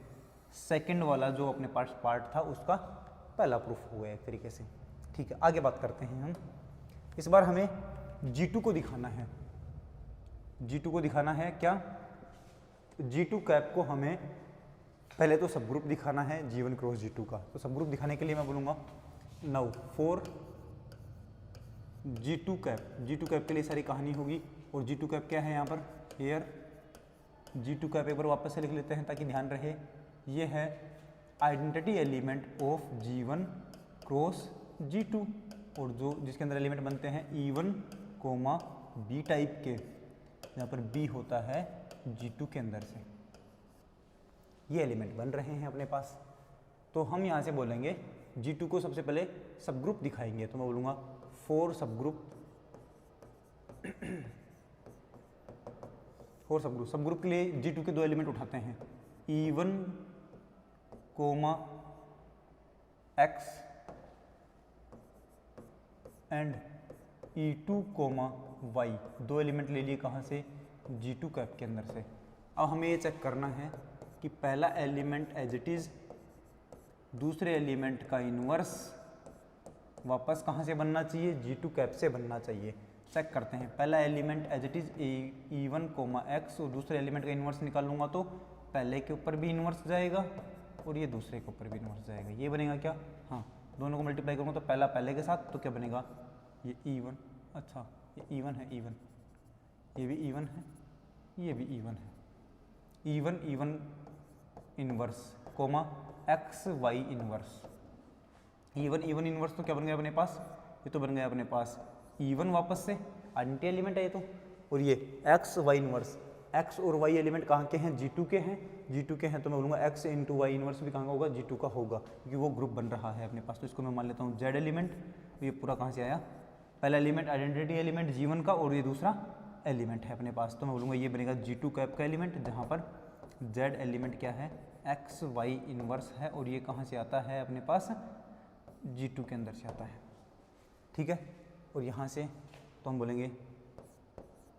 सेकंड वाला जो अपने पास पार्ट था उसका पहला प्रूफ हो गया एक तरीके से। ठीक है, आगे बात करते हैं हम। इस बार हमें G2 को दिखाना है। G2 को दिखाना है क्या, G2 कैप को हमें पहले तो सब ग्रुप दिखाना है G1 क्रॉस G2 का। तो सब ग्रुप दिखाने के लिए मैं बोलूँगा नाउ फॉर G2 कैप के लिए सारी कहानी होगी। और G2 कैप क्या है यहाँ पर, हेयर G2 कैप एक बार वापस से लिख लेते हैं ताकि ध्यान रहे। ये है identity element of G1 cross G2, और जो जिसके अंदर एलिमेंट बनते हैं E1 कोमा B टाइप के, यहाँ पर B होता है G2 के अंदर से, ये एलिमेंट बन रहे हैं अपने पास। तो हम यहाँ से बोलेंगे G2 को सबसे पहले सब ग्रुप दिखाएंगे, तो मैं बोलूँगा फोर सब ग्रुप के लिए G2 के दो एलिमेंट उठाते हैं, E1 comma X and E2 comma Y, दो एलिमेंट ले लिए कहाँ से, G2 कैप के अंदर से। अब हमें ये चेक करना है कि पहला एलिमेंट एज इट इज़ दूसरे एलिमेंट का इन्वर्स वापस कहाँ से बनना चाहिए, G2 कैप से बनना चाहिए। चेक करते हैं, पहला element as it is E1 comma X, और दूसरे एलिमेंट का इन्वर्स निकालूंगा तो पहले के ऊपर भी इन्वर्स जाएगा और ये दूसरे के ऊपर भी इन्वर्स जाएगा। ये बनेगा क्या, हाँ, दोनों को मल्टीप्लाई करूँगा तो पहला पहले के साथ, तो क्या बनेगा, ये E1, अच्छा ये E1 है, E1 ये भी E1 है, ये भी E1 है, E1 inverse comma XY inverse, E1 inverse, तो क्या बन गया अपने पास, ये तो बन गया अपने पास E1 वापस से आइडेंटिटी एलिमेंट है ये तो, और ये XY इन्वर्स, X और Y एलिमेंट कहाँ के हैं, G2 के हैं, G2 के हैं, तो मैं बोलूँगा X इंटू Y इन्वर्स भी कहाँ का होगा, G2 का होगा, क्योंकि वो ग्रुप बन रहा है अपने पास। तो इसको मैं मान लेता हूँ Z एलिमेंट, तो ये पूरा कहाँ से आया, पहला एलिमेंट आइडेंटिटी एलिमेंट G1 का, और ये दूसरा एलिमेंट है अपने पास, तो मैं बोलूँगा ये बनेगा G2 कैप का एलिमेंट, जहाँ पर Z एलिमेंट क्या है, XY इन्वर्स है, और ये कहाँ से आता है अपने पास, G2 के अंदर से आता है। ठीक है, और यहाँ से तो हम बोलेंगे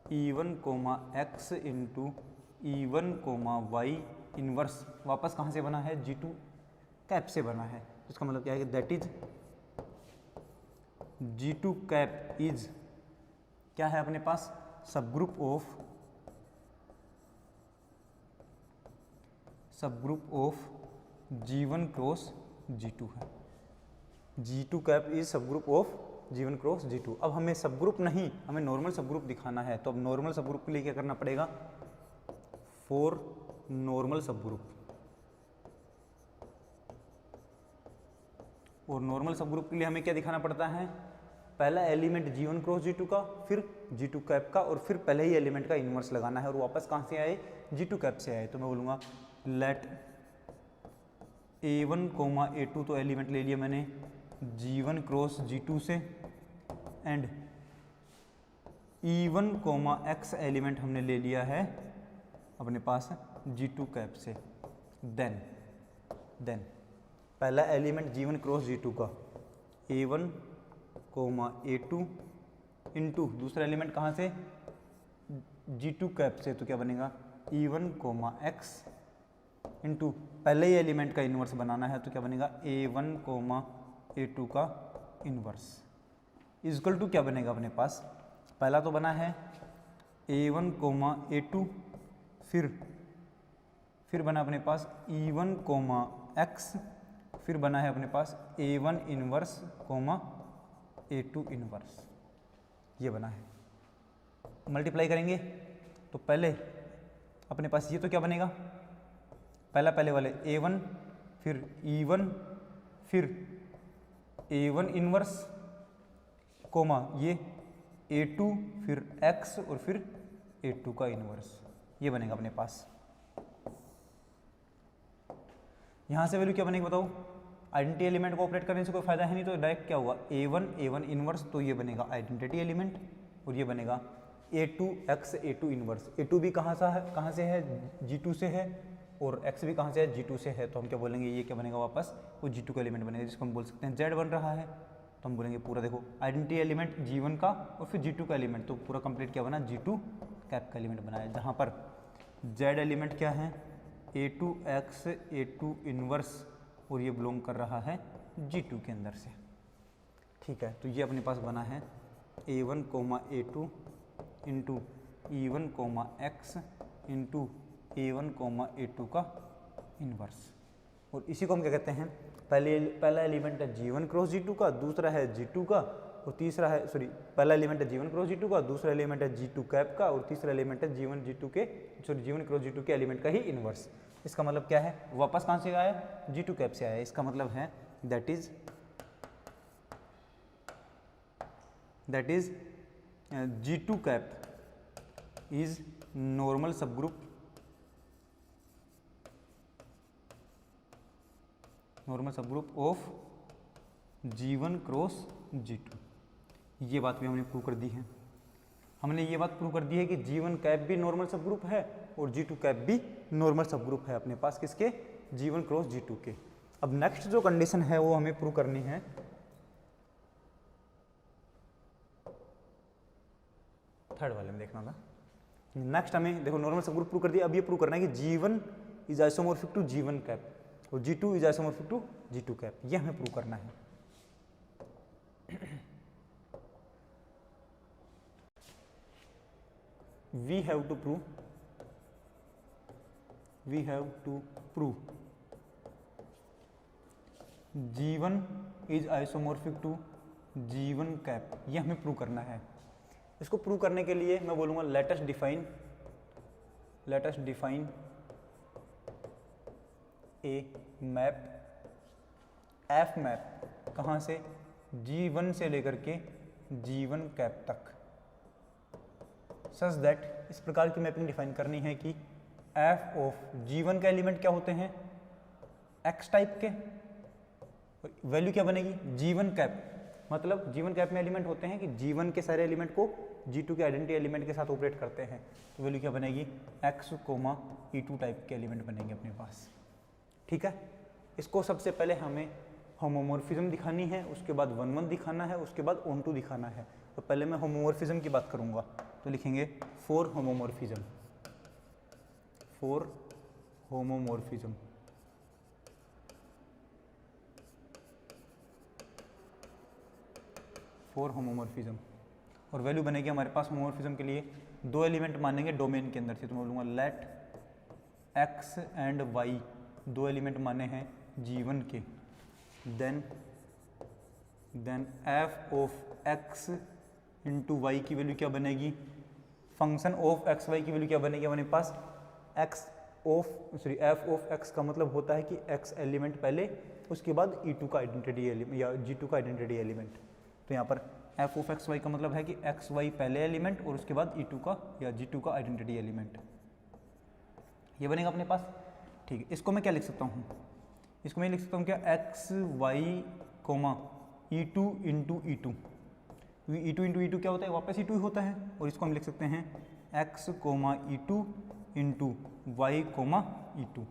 E1 comma X into E1 comma Y inverse वापस कहाँ से बना है, G2 कैप से बना है। इसका मतलब क्या है कि that is G2 cap is क्या है अपने पास, सब group of G1 cross G2 है। G2 कैप इज सब group of G1 cross G2। अब हमें सब ग्रुप नहीं, हमें नॉर्मल सब ग्रुप दिखाना है, तो अब नॉर्मल सब ग्रुप के लिए क्या करना पड़ेगा, फॉर नॉर्मल सब ग्रुप, और नॉर्मल सब ग्रुप के लिए हमें क्या दिखाना पड़ता है, पहला एलिमेंट G1 क्रॉस G2 का, फिर G2 कैप का, और फिर पहले ही एलिमेंट का इन्वर्स लगाना है, और वापस कहाँ से आए, G2 कैप से आए। तो मैं बोलूँगा लेट A1 कोमा A2, तो एलिमेंट ले लिया मैंने G1 क्रॉस G2 से, and E1 comma x element हमने ले लिया है अपने पास G2 कैप से। देन पहला एलिमेंट G1 क्रॉस G2 का A1 कोमा A2 इंटू दूसरा एलिमेंट कहाँ से G2 कैप से, तो क्या बनेगा E1 कोमा एक्स इंटू पहले ही एलिमेंट का इन्वर्स बनाना है तो क्या बनेगा A1 कोमा A2 का इन्वर्स इजकल टू क्या बनेगा अपने पास, पहला तो बना है A1 कोमा A2, फिर बना अपने पास E1 कोमा एक्स, फिर बना है अपने पास A1 inverse coma A2 inverse, ये बना है। मल्टीप्लाई करेंगे तो पहले अपने पास ये तो क्या बनेगा, पहले वाले A1 फिर E1 फिर A1 इन्वर्स कोमा ये A2 फिर x और फिर A2 का इन्वर्स, ये बनेगा अपने पास। यहाँ से वैल्यू क्या बनेगी बताओ, आइडेंटिटी एलिमेंट को ऑपरेट करने से कोई फायदा है नहीं, तो डायरेक्ट क्या होगा A1 इन्वर्स, तो ये बनेगा आइडेंटिटी एलिमेंट और ये बनेगा A2x A2 इन्वर्स। A2 भी कहाँ से है G2 से है और x भी कहाँ से है G2 से है, तो हम क्या बोलेंगे ये क्या बनेगा वापस वो G2 का एलिमेंट बनेगा, जिसको हम बोल सकते हैं Z बन रहा है, तो हम बोलेंगे पूरा देखो आइडेंटिटी एलिमेंट G1 का और फिर G2 का एलिमेंट, तो पूरा कंप्लीट क्या बना G2 कैप का एलिमेंट बना है, जहाँ पर Z एलिमेंट क्या है A2x A2 इन्वर्स और ये बिलोंग कर रहा है G2 के अंदर से। ठीक है, तो ये अपने पास बना है A1 comma A2 into E1 comma x into A1 comma A2 का इन्वर्स, और इसी को हम क्या कहते हैं पहला एलिमेंट है G1 क्रॉस G2 का, दूसरा है G2 का और तीसरा है पहला एलिमेंट है G1 क्रॉस G2 का, दूसरा एलिमेंट है G2 कैप का और तीसरा एलिमेंट है G1 क्रॉस G2 के एलिमेंट का ही इन्वर्स। इसका मतलब क्या है, वापस कहाँ से आया G2 कैप से आया, इसका मतलब है that is G2 cap is normal subgroup of G1 cross G2। ये बात भी हमने प्रूव कर दी है, हमने ये बात प्रूव कर दी है कि G1 कैप भी नॉर्मल सबग्रुप है और G2 कैप भी नॉर्मल सबग्रुप है अपने पास, किसके G1 क्रॉस G2 के। अब नेक्स्ट जो कंडीशन है वो हमें प्रूव करनी है, थर्ड वाले में देखना था। नेक्स्ट हमें देखो नॉर्मल सबग्रुप प्रूव कर दिया, अब ये प्रूव करना है कि G1 is isomorphic to G1 cap और G2 is isomorphic to G2 cap, ये हमें प्रूव करना है। we have to prove G1 is isomorphic to G1 cap, ये हमें प्रूव करना है। इसको प्रूव करने के लिए मैं बोलूँगा let us define a map f map कहाँ से G1 से लेकर के G1 कैप तक, सच दैट इस प्रकार की मैपिंग डिफाइन करनी है कि f ऑफ G1 का एलिमेंट क्या होते हैं x टाइप के, वैल्यू क्या बनेगी G1 कैप, मतलब G1 कैप में एलिमेंट होते हैं कि G1 के सारे एलिमेंट को G2 के आइडेंटिटी एलिमेंट के साथ ऑपरेट करते हैं, तो वैल्यू क्या बनेगी x कोमा E2 टाइप के एलिमेंट बनेंगे अपने पास। ठीक है, इसको सबसे पहले हमें होमोमॉर्फिज्म दिखानी है, उसके बाद 1 दिखाना है, उसके बाद ऑन टू दिखाना है। तो पहले मैं होमोमॉर्फिज्म की बात करूंगा, तो लिखेंगे फॉर होमोमॉर्फिज्म और वैल्यू बनेगी हमारे पास होमोमॉर्फिज्म के लिए 2 एलिमेंट मानेंगे डोमेन के अंदर से, तो मैं बोलूँगा let x and y 2 element माने हैं G1 के, then f of x into y की वैल्यू क्या बनेगी, फंक्शन ऑफ एक्स वाई की वैल्यू क्या बनेगी हमारे पास f ऑफ x का मतलब होता है कि x एलिमेंट पहले उसके बाद E2 का आइडेंटिटी एलिमेंट या G2 का आइडेंटिटी एलिमेंट, तो यहाँ पर f ऑफ एक्स वाई का मतलब है कि एक्स वाई पहले एलिमेंट और उसके बाद E2 का या G2 का आइडेंटिटी एलिमेंट, ये बनेगा अपने पास। ठीक है, इसको मैं क्या लिख सकता हूँ, इसको मैं लिख सकता हूँ क्या x Y comma E2 into E2, क्योंकि E2 इंटू E2 क्या होता है, वापस E2 होता है, और इसको हम लिख सकते हैं x comma E2 into y comma E2।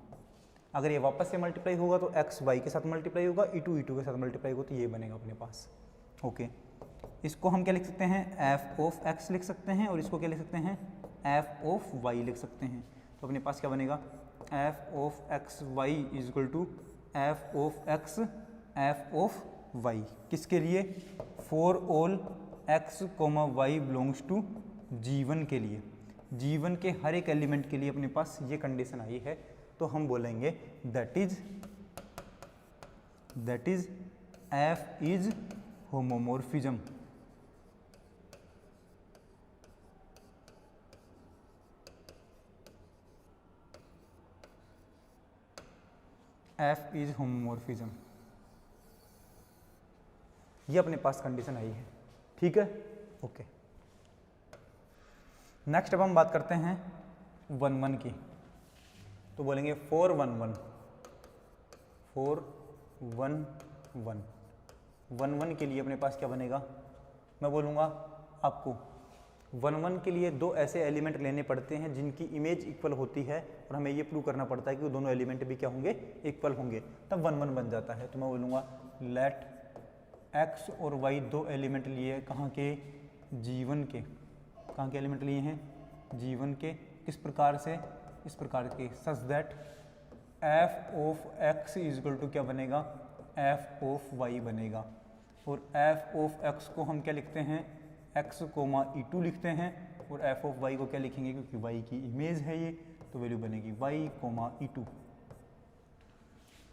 अगर ये वापस से मल्टीप्लाई होगा तो x y के साथ मल्टीप्लाई होगा, E2 E2 के साथ मल्टीप्लाई होगा, तो ये बनेगा अपने पास। ओके, इसको हम क्या लिख सकते हैं, f ऑफ x लिख सकते हैं, और इसको क्या लिख सकते हैं, f ऑफ y लिख सकते हैं। तो अपने पास क्या बनेगा, f of x y is equal to f of x f of y, किसके लिए, for all x comma y belongs to G1 के लिए, G1 के हर एक एलिमेंट के लिए अपने पास ये कंडीशन आई है, तो हम बोलेंगे that is f is homomorphism. f is homomorphism, ये अपने पास कंडीशन आई है, ठीक है। ओके, नेक्स्ट अब हम बात करते हैं 1 1 की। तो बोलेंगे 4 1 1 4 1 1 1 1 के लिए अपने पास क्या बनेगा, मैं बोलूँगा आपको 1 1 के लिए दो ऐसे एलिमेंट लेने पड़ते हैं जिनकी इमेज इक्वल होती है, और हमें ये प्रूव करना पड़ता है कि वो दोनों एलिमेंट भी क्या होंगे, इक्वल होंगे, तब 1 1 बन जाता है। तो मैं बोलूँगा लेट x और y दो एलिमेंट लिए कहाँ के, G1 के, कहाँ के एलिमेंट लिए हैं, G1 के, किस प्रकार से, इस प्रकार के, such that f of x is equal to क्या बनेगा, f ऑफ y बनेगा, और f ऑफ x को हम क्या लिखते हैं, x कोमा E2 लिखते हैं, और f ऑफ y को क्या लिखेंगे, क्योंकि y की इमेज है ये, तो वैल्यू बनेगी y कोमा E2।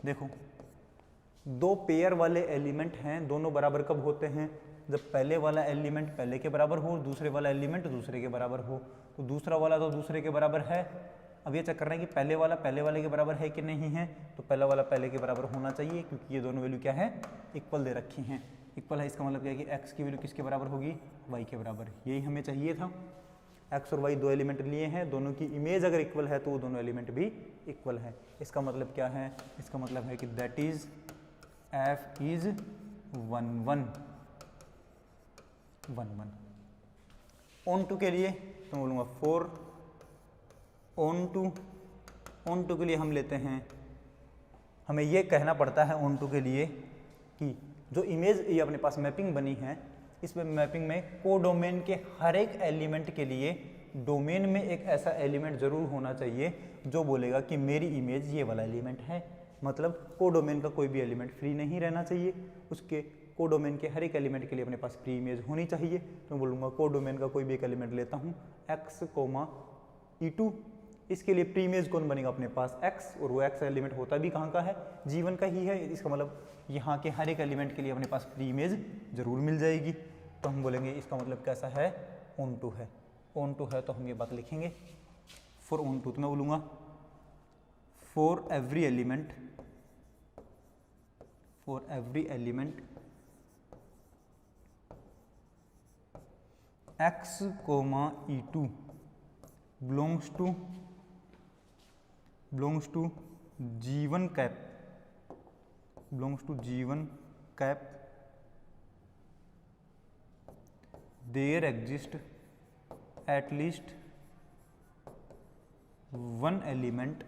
देखो, दो पेयर वाले एलिमेंट हैं, दोनों बराबर कब होते हैं, जब पहले वाला एलिमेंट पहले के बराबर हो, दूसरे वाला एलिमेंट दूसरे के बराबर हो। तो दूसरा वाला तो दूसरे के बराबर है, अब ये चेक करना है कि पहले वाला पहले वाले के बराबर है कि नहीं है, तो पहला वाला पहले के बराबर होना चाहिए, क्योंकि ये दोनों वैल्यू क्या है, इक्वल दे रखी हैं। इक्वल है, इसका मतलब क्या है कि x की वैल्यू किसके बराबर होगी, y के बराबर, यही हमें चाहिए था। x और y दो एलिमेंट लिए हैं, दोनों की इमेज अगर इक्वल है तो वो दोनों एलिमेंट भी इक्वल है। इसका मतलब क्या है, इसका मतलब है कि that is f is 1 1 1 1। Onto के लिए तो बोलूँगा 4 ऑन टू के लिए हम लेते हैं, हमें ये कहना पड़ता है ऑन टू के लिए कि जो इमेज ये अपने पास मैपिंग बनी है, इस मैपिंग में कोडोमेन के हर एक एलिमेंट के लिए डोमेन में एक ऐसा एलिमेंट जरूर होना चाहिए जो बोलेगा कि मेरी इमेज ये वाला एलिमेंट है। मतलब कोडोमेन का कोई भी एलिमेंट फ्री नहीं रहना चाहिए, उसके कोडोमेन के हर एक एलिमेंट के लिए अपने पास प्री इमेज होनी चाहिए। तो मैं बोलूँगा कोडोमेन का कोई भी एक एलिमेंट लेता हूँ x कोमा E2, इसके लिए प्री इमेज कौन बनेगा अपने पास x, और वो x एलिमेंट होता भी कहाँ का है, G1 का ही है। इसका मतलब यहाँ के हर एक एलिमेंट के लिए अपने पास प्री इमेज जरूर मिल जाएगी। तो हम बोलेंगे इसका मतलब कैसा है, ऑन टू है। ऑन टू है तो हम ये बात लिखेंगे फॉर ऑन टू। तो मैं बोलूँगा for every element x comma E2 belongs to G1 cap, there exist at least one element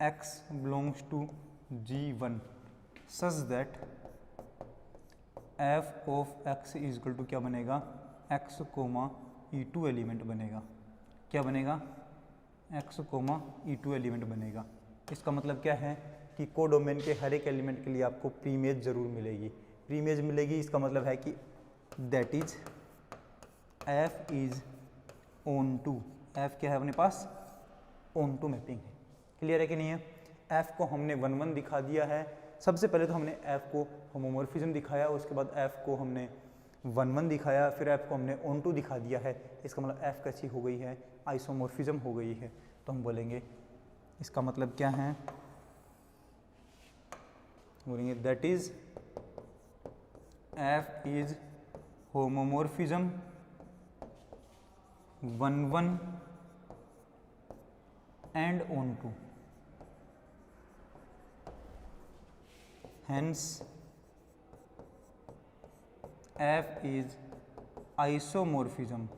x belongs to G1 such that f of x is equal to क्या बनेगा, x comma E2 element बनेगा। क्या बनेगा, x comma E2 element बनेगा। इसका मतलब क्या है कि कोडोमेन के हर एक एलिमेंट के लिए आपको प्री इमेज जरूर मिलेगी। प्री इमेज मिलेगी, इसका मतलब है कि that is f is onto. f क्या है अपने पास, ऑन टू मैपिंग है। क्लियर है कि नहीं है। f को हमने 1 1 दिखा दिया है। सबसे पहले तो हमने f को होमोमॉर्फिज्म दिखाया, उसके बाद f को हमने 1 1 दिखाया, फिर f को हमने ऑन टू दिखा दिया है। इसका मतलब f कैसी हो गई है, आइसोमॉर्फिज्म हो गई है। तो हम बोलेंगे इसका मतलब क्या है, बोलेंगे that is f is homomorphism 1 1 and onto. hence F is isomorphism,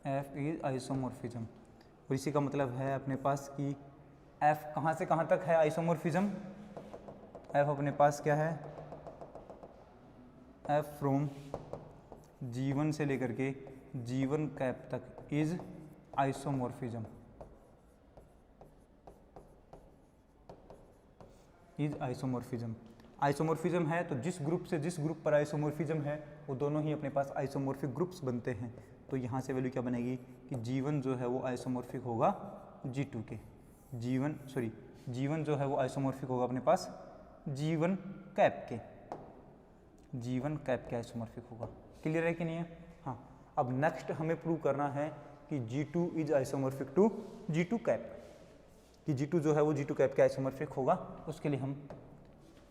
F is isomorphism। और इसी का मतलब है अपने पास कि F कहाँ से कहाँ तक है आइसोमॉर्फिज्म, F अपने पास क्या है, F फ्रॉम G1 से लेकर के G1 कैप तक is isomorphism, is isomorphism. Isomorphism है तो जिस ग्रुप से जिस ग्रुप पर आइसोमॉर्फिज्म है वो दोनों ही अपने पास आइसोमॉर्फिक ग्रुप्स बनते हैं। तो यहाँ से वैल्यू क्या बनेगी कि G1 जो है वो आइसोमॉर्फिक होगा G2 के, G1 जो है वो आइसोमॉर्फिक होगा अपने पास G1 कैप के, G1 कैप के आइसोमॉर्फिक होगा। क्लियर है कि नहीं है? हाँ, अब नेक्स्ट हमें प्रूव करना है कि G2 is isomorphic to G2 cap, कि G2 जो है वो G2 कैप के आइसोमॉर्फिक होगा। उसके लिए हम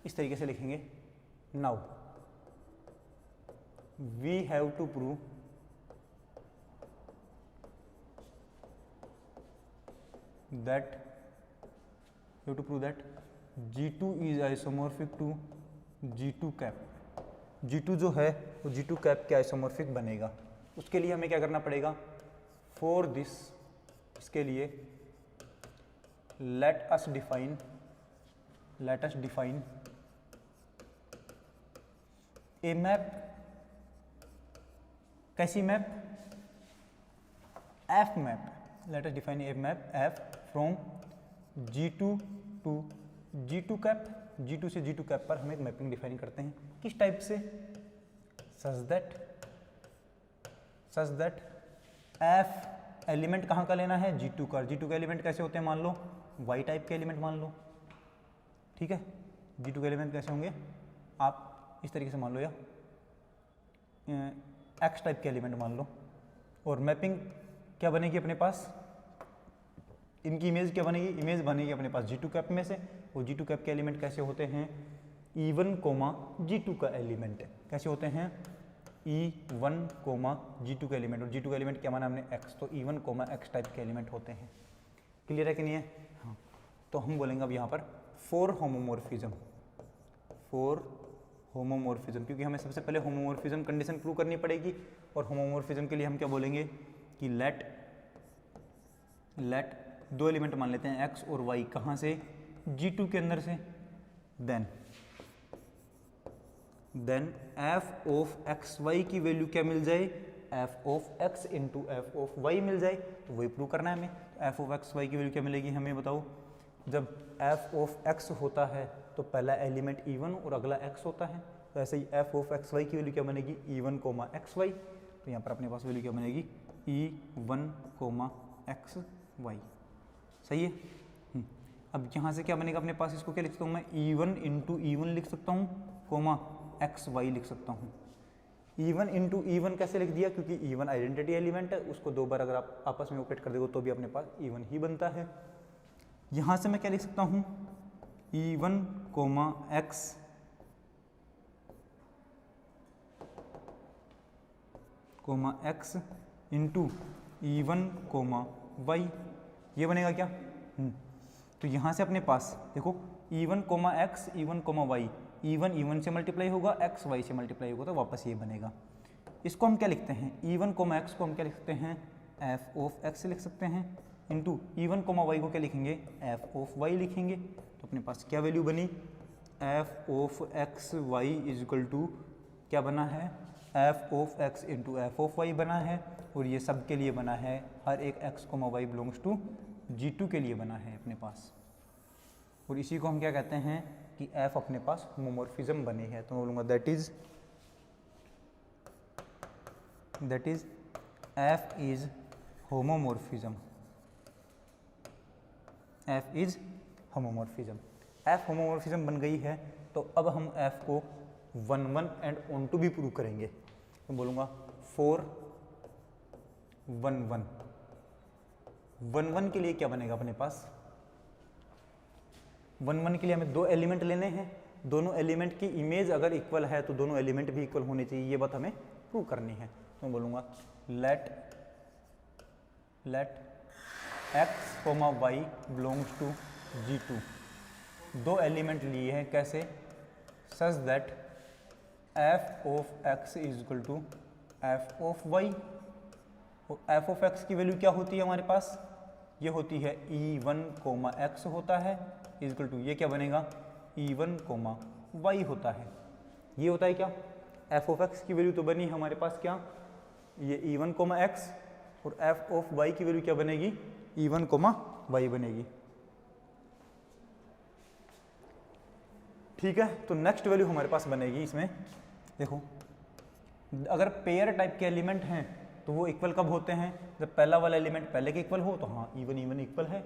इस तरीके से लिखेंगे, now we have to prove that G2 is isomorphic to G2 cap, G2 जो है वो G2 कैप के आइसोमॉर्फिक बनेगा। उसके लिए हमें क्या करना पड़ेगा, फॉर दिस, इसके लिए let us define a map, कैसी map, F map, let us define a map F from G2 to G2 cap, G2 से G2 कैप पर हम एक मैपिंग डिफाइन करते हैं। किस टाइप से, such that F एलिमेंट कहाँ का लेना है, G2 का। G2 का एलिमेंट कैसे होते हैं, मान लो Y टाइप के एलिमेंट मान लो, ठीक है। G2 के एलिमेंट कैसे होंगे, आप इस तरीके से मान लो, या X टाइप के एलिमेंट मान लो। और मैपिंग क्या बनेगी अपने पास, इनकी इमेज क्या बनेगी, इमेज बनेगी अपने पास G2 कैप में से। वो G2 कैप के एलिमेंट कैसे होते हैं, E1, G2 का एलिमेंट कैसे होते हैं, E1, G2 का एलिमेंट। और G2 का एलिमेंट क्या माना हमने, X, तो E1, X टाइप के एलिमेंट होते हैं। क्लियर है कि नहीं है? हाँ, तो हम बोलेंगे अब यहाँ पर फॉर होमोमॉर्फिज्म, क्योंकि हमें सबसे पहले होमोमॉर्फिज्म कंडीशन प्रूव करनी पड़ेगी। और होमोमॉर्फिज्म के लिए हम क्या बोलेंगे कि लेट दो एलिमेंट मान लेते हैं X और Y, कहाँ से, G2 के अंदर से। देन F ऑफ XY की वैल्यू क्या मिल जाए, F of X into F of Y मिल जाए। तो वही प्रूव करना है हमें। F ऑफ XY की वैल्यू क्या मिलेगी हमें बताओ, जब F ऑफ X होता है तो पहला एलिमेंट E1 और अगला X होता है। तो ऐसे ही F ऑफ XY की वैल्यू क्या बनेगी, E1, XY। तो यहाँ पर अपने पास वैल्यू क्या बनेगी, E1, XY। सही है। अब यहाँ से क्या बनेगा अपने पास, इसको क्या लिख सकता हूँ मैं, E1 इंटू E1 लिख सकता हूँ, XY लिख सकता हूँ। E1 इंटू E1 कैसे लिख दिया, क्योंकि E1 आइडेंटिटी एलिमेंट है, उसको दो बार अगर आप आपस में ऑपरेट कर दोगे तो भी अपने पास E1 ही बनता है। यहाँ से मैं क्या लिख सकता हूँ, E1, X into E1, Y, ये बनेगा क्या। तो यहाँ से अपने पास देखो E1, X, E1, Y, E1 से मल्टीप्लाई होगा, X Y से मल्टीप्लाई होगा, तो वापस ये बनेगा। इसको हम क्या लिखते हैं, E1, X को हम क्या लिख सकते हैं, F ऑफ X लिख सकते हैं, इंटू E1, Y को क्या लिखेंगे, F ऑफ Y लिखेंगे। तो अपने पास क्या वैल्यू बनी, F of X Y is equal to क्या बना है, F of X into F of Y बना है। और ये सब के लिए बना है, हर एक X, Y belongs to G2 के लिए बना है अपने पास। और इसी को हम क्या कहते हैं कि F अपने पास होमोमॉर्फिज्म बनी है। तो मैं बोलूँगा that is F is homomorphism, F is homomorphism. F homomorphism बन गई है, तो अब हम F को 1, 1 एंड ऑन टू भी प्रूव करेंगे। तो बोलूँगा फॉर 1, 1 के लिए क्या बनेगा अपने पास, 1 के लिए हमें दो एलिमेंट लेने हैं, दोनों एलिमेंट की इमेज अगर इक्वल है तो दोनों एलिमेंट भी इक्वल होने चाहिए, ये बात हमें प्रूव करनी है। तो मैं बोलूँगा let X, Y belongs to G2 दो एलिमेंट लिए हैं, कैसे? Such that f of x is equal to f of y। f of x की वैल्यू क्या होती है हमारे पास? ये होती है e1, x होता है इज इक्वल टू, ये क्या बनेगा? e1, y होता है। ये होता है क्या? f ऑफ x की वैल्यू तो बनी हमारे पास क्या? ये e1, x, और f ऑफ y की वैल्यू क्या बनेगी? e1, y बनेगी। ठीक है, तो नेक्स्ट वैल्यू हमारे पास बनेगी इसमें, देखो अगर पेयर टाइप के एलिमेंट हैं तो वो इक्वल कब होते हैं? जब पहला वाला एलिमेंट पहले के इक्वल हो, तो हाँ इवन इक्वल है।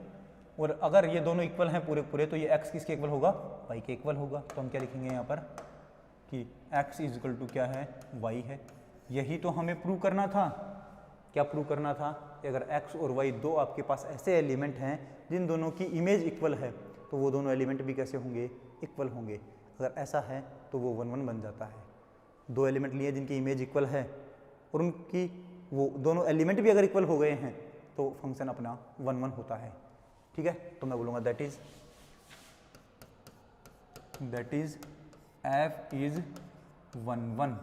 और अगर ये दोनों इक्वल हैं पूरे पूरे, तो ये x किसके इक्वल होगा? y के इक्वल होगा। तो हम क्या लिखेंगे यहाँ पर कि x इज इक्वल टू क्या है? y है। यही तो हमें प्रूव करना था। क्या प्रूव करना था? कि अगर x और y दो आपके पास ऐसे एलिमेंट हैं जिन दोनों की इमेज इक्वल है, तो वो दोनों एलिमेंट भी कैसे होंगे? इक्वल होंगे। अगर ऐसा है तो वो 1 1 बन जाता है। दो एलिमेंट लिए जिनकी इमेज इक्वल है और उनकी वो दोनों एलिमेंट भी अगर इक्वल हो गए हैं तो फंक्शन अपना 1 1 होता है। ठीक है, तो मैं बोलूँगा that is f is 1 1,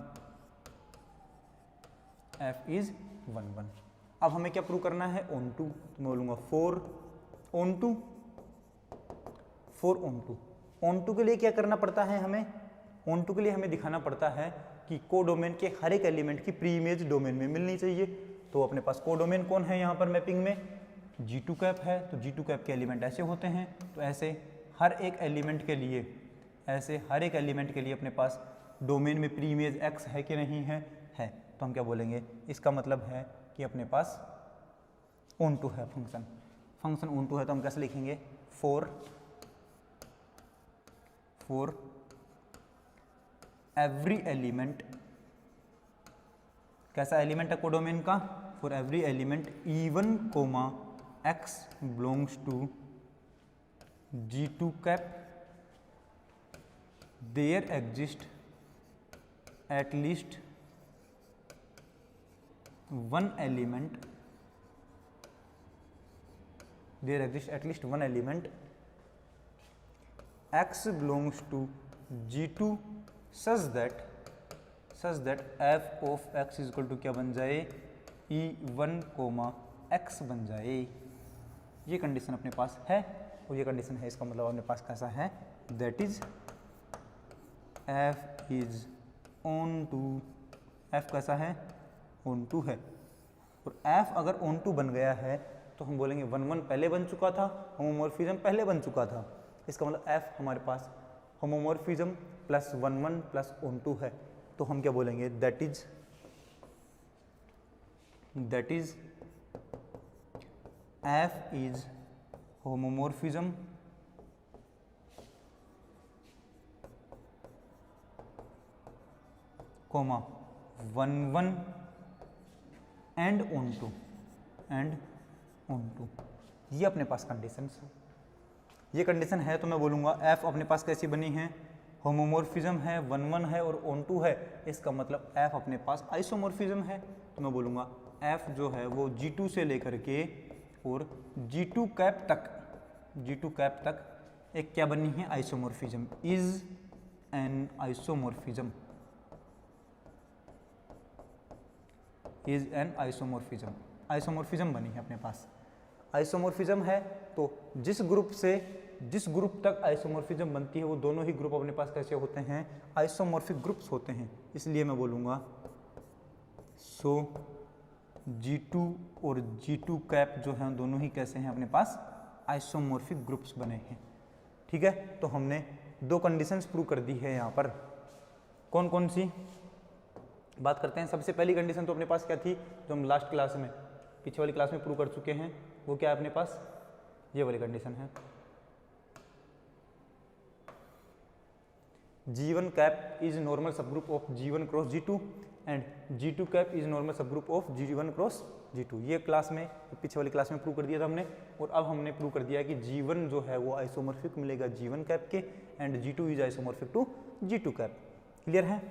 f is 1 1। अब हमें क्या प्रूव करना है? Onto. तो मैं बोलूँगा 4 onto. 4 onto. Onto के लिए क्या करना पड़ता है हमें? ऑन टू के लिए हमें दिखाना पड़ता है कि कोडोमेन के हर एक एलिमेंट की प्री इमेज डोमेन में मिलनी चाहिए। तो अपने पास कोडोमेन कौन है यहाँ पर मैपिंग में? G2 कैप है। तो G2 कैप के एलिमेंट ऐसे होते हैं। तो ऐसे हर एक एलिमेंट के लिए, ऐसे हर एक एलिमेंट के लिए अपने पास डोमेन में प्री इमेज x है कि नहीं है? है। तो हम क्या बोलेंगे? इसका मतलब है कि अपने पास ऑन टू है फंक्शन। फंक्शन ऑन टू है तो हम कैसे लिखेंगे? फॉर एवरी एलिमेंट, कैसा एलिमेंट है कोडोमेन का? For every element E1, x belongs to G2 cap, there exist at least one element, there exist at least one element x belongs to G2 such that f of x is equal to क्या बन जाए? E1, x बन जाए। ये condition अपने पास है और ये कंडीशन है, इसका मतलब अपने पास कैसा है? That is f is onto. f कैसा है? ऑन टू है। और f अगर ऑन टू बन गया है तो हम बोलेंगे 1 1 पहले बन चुका था, होमोमॉर्फिज्म पहले बन चुका था। इसका मतलब f हमारे पास homomorphism plus 1 1 plus onto है। तो हम क्या बोलेंगे? That is f is homomorphism comma 1 1 and onto. ये अपने पास कंडीशन है। ये कंडीशन है तो मैं बोलूँगा f अपने पास कैसी बनी है? होमोमॉर्फिज्म है, 1 1 है और ऑन टू है। इसका मतलब f अपने पास आइसोमॉर्फिज्म है। तो मैं बोलूँगा f जो है वो G2 से लेकर के और G2 कैप तक एक क्या बनी है? आइसोमॉर्फिज्म। इज एन आइसोमॉर्फिज्म बनी है अपने पास। आइसोमॉर्फिज्म है तो जिस ग्रुप तक आइसोमॉर्फिज्म बनती है वो दोनों ही ग्रुप अपने पास कैसे होते हैं? आइसोमॉर्फिक ग्रुप्स होते हैं। इसलिए मैं बोलूँगा सो G2 और G2 कैप जो हैं दोनों ही कैसे हैं? अपने पास आइसोमॉर्फिक ग्रुप्स बने हैं। ठीक है, तो हमने दो कंडीशंस प्रूव कर दी है यहाँ पर। कौन कौन सी बात करते हैं? सबसे पहली कंडीशन तो अपने पास क्या थी, जो हम लास्ट क्लास में, पीछे वाली क्लास में प्रूव कर चुके हैं। वो क्या है अपने पास? ये वाली कंडीशन है, G1 cap is normal subgroup of G1 cross G2 and G2 cap is normal subgroup of G1 cross G2। ये क्लास में, पीछे वाली क्लास में प्रूव कर दिया था हमने। और अब हमने प्रूव कर दिया कि G1 जो है वो आइसोमॉर्फिक मिलेगा G1 कैप के and G2 is isomorphic to G2 cap. Clear है?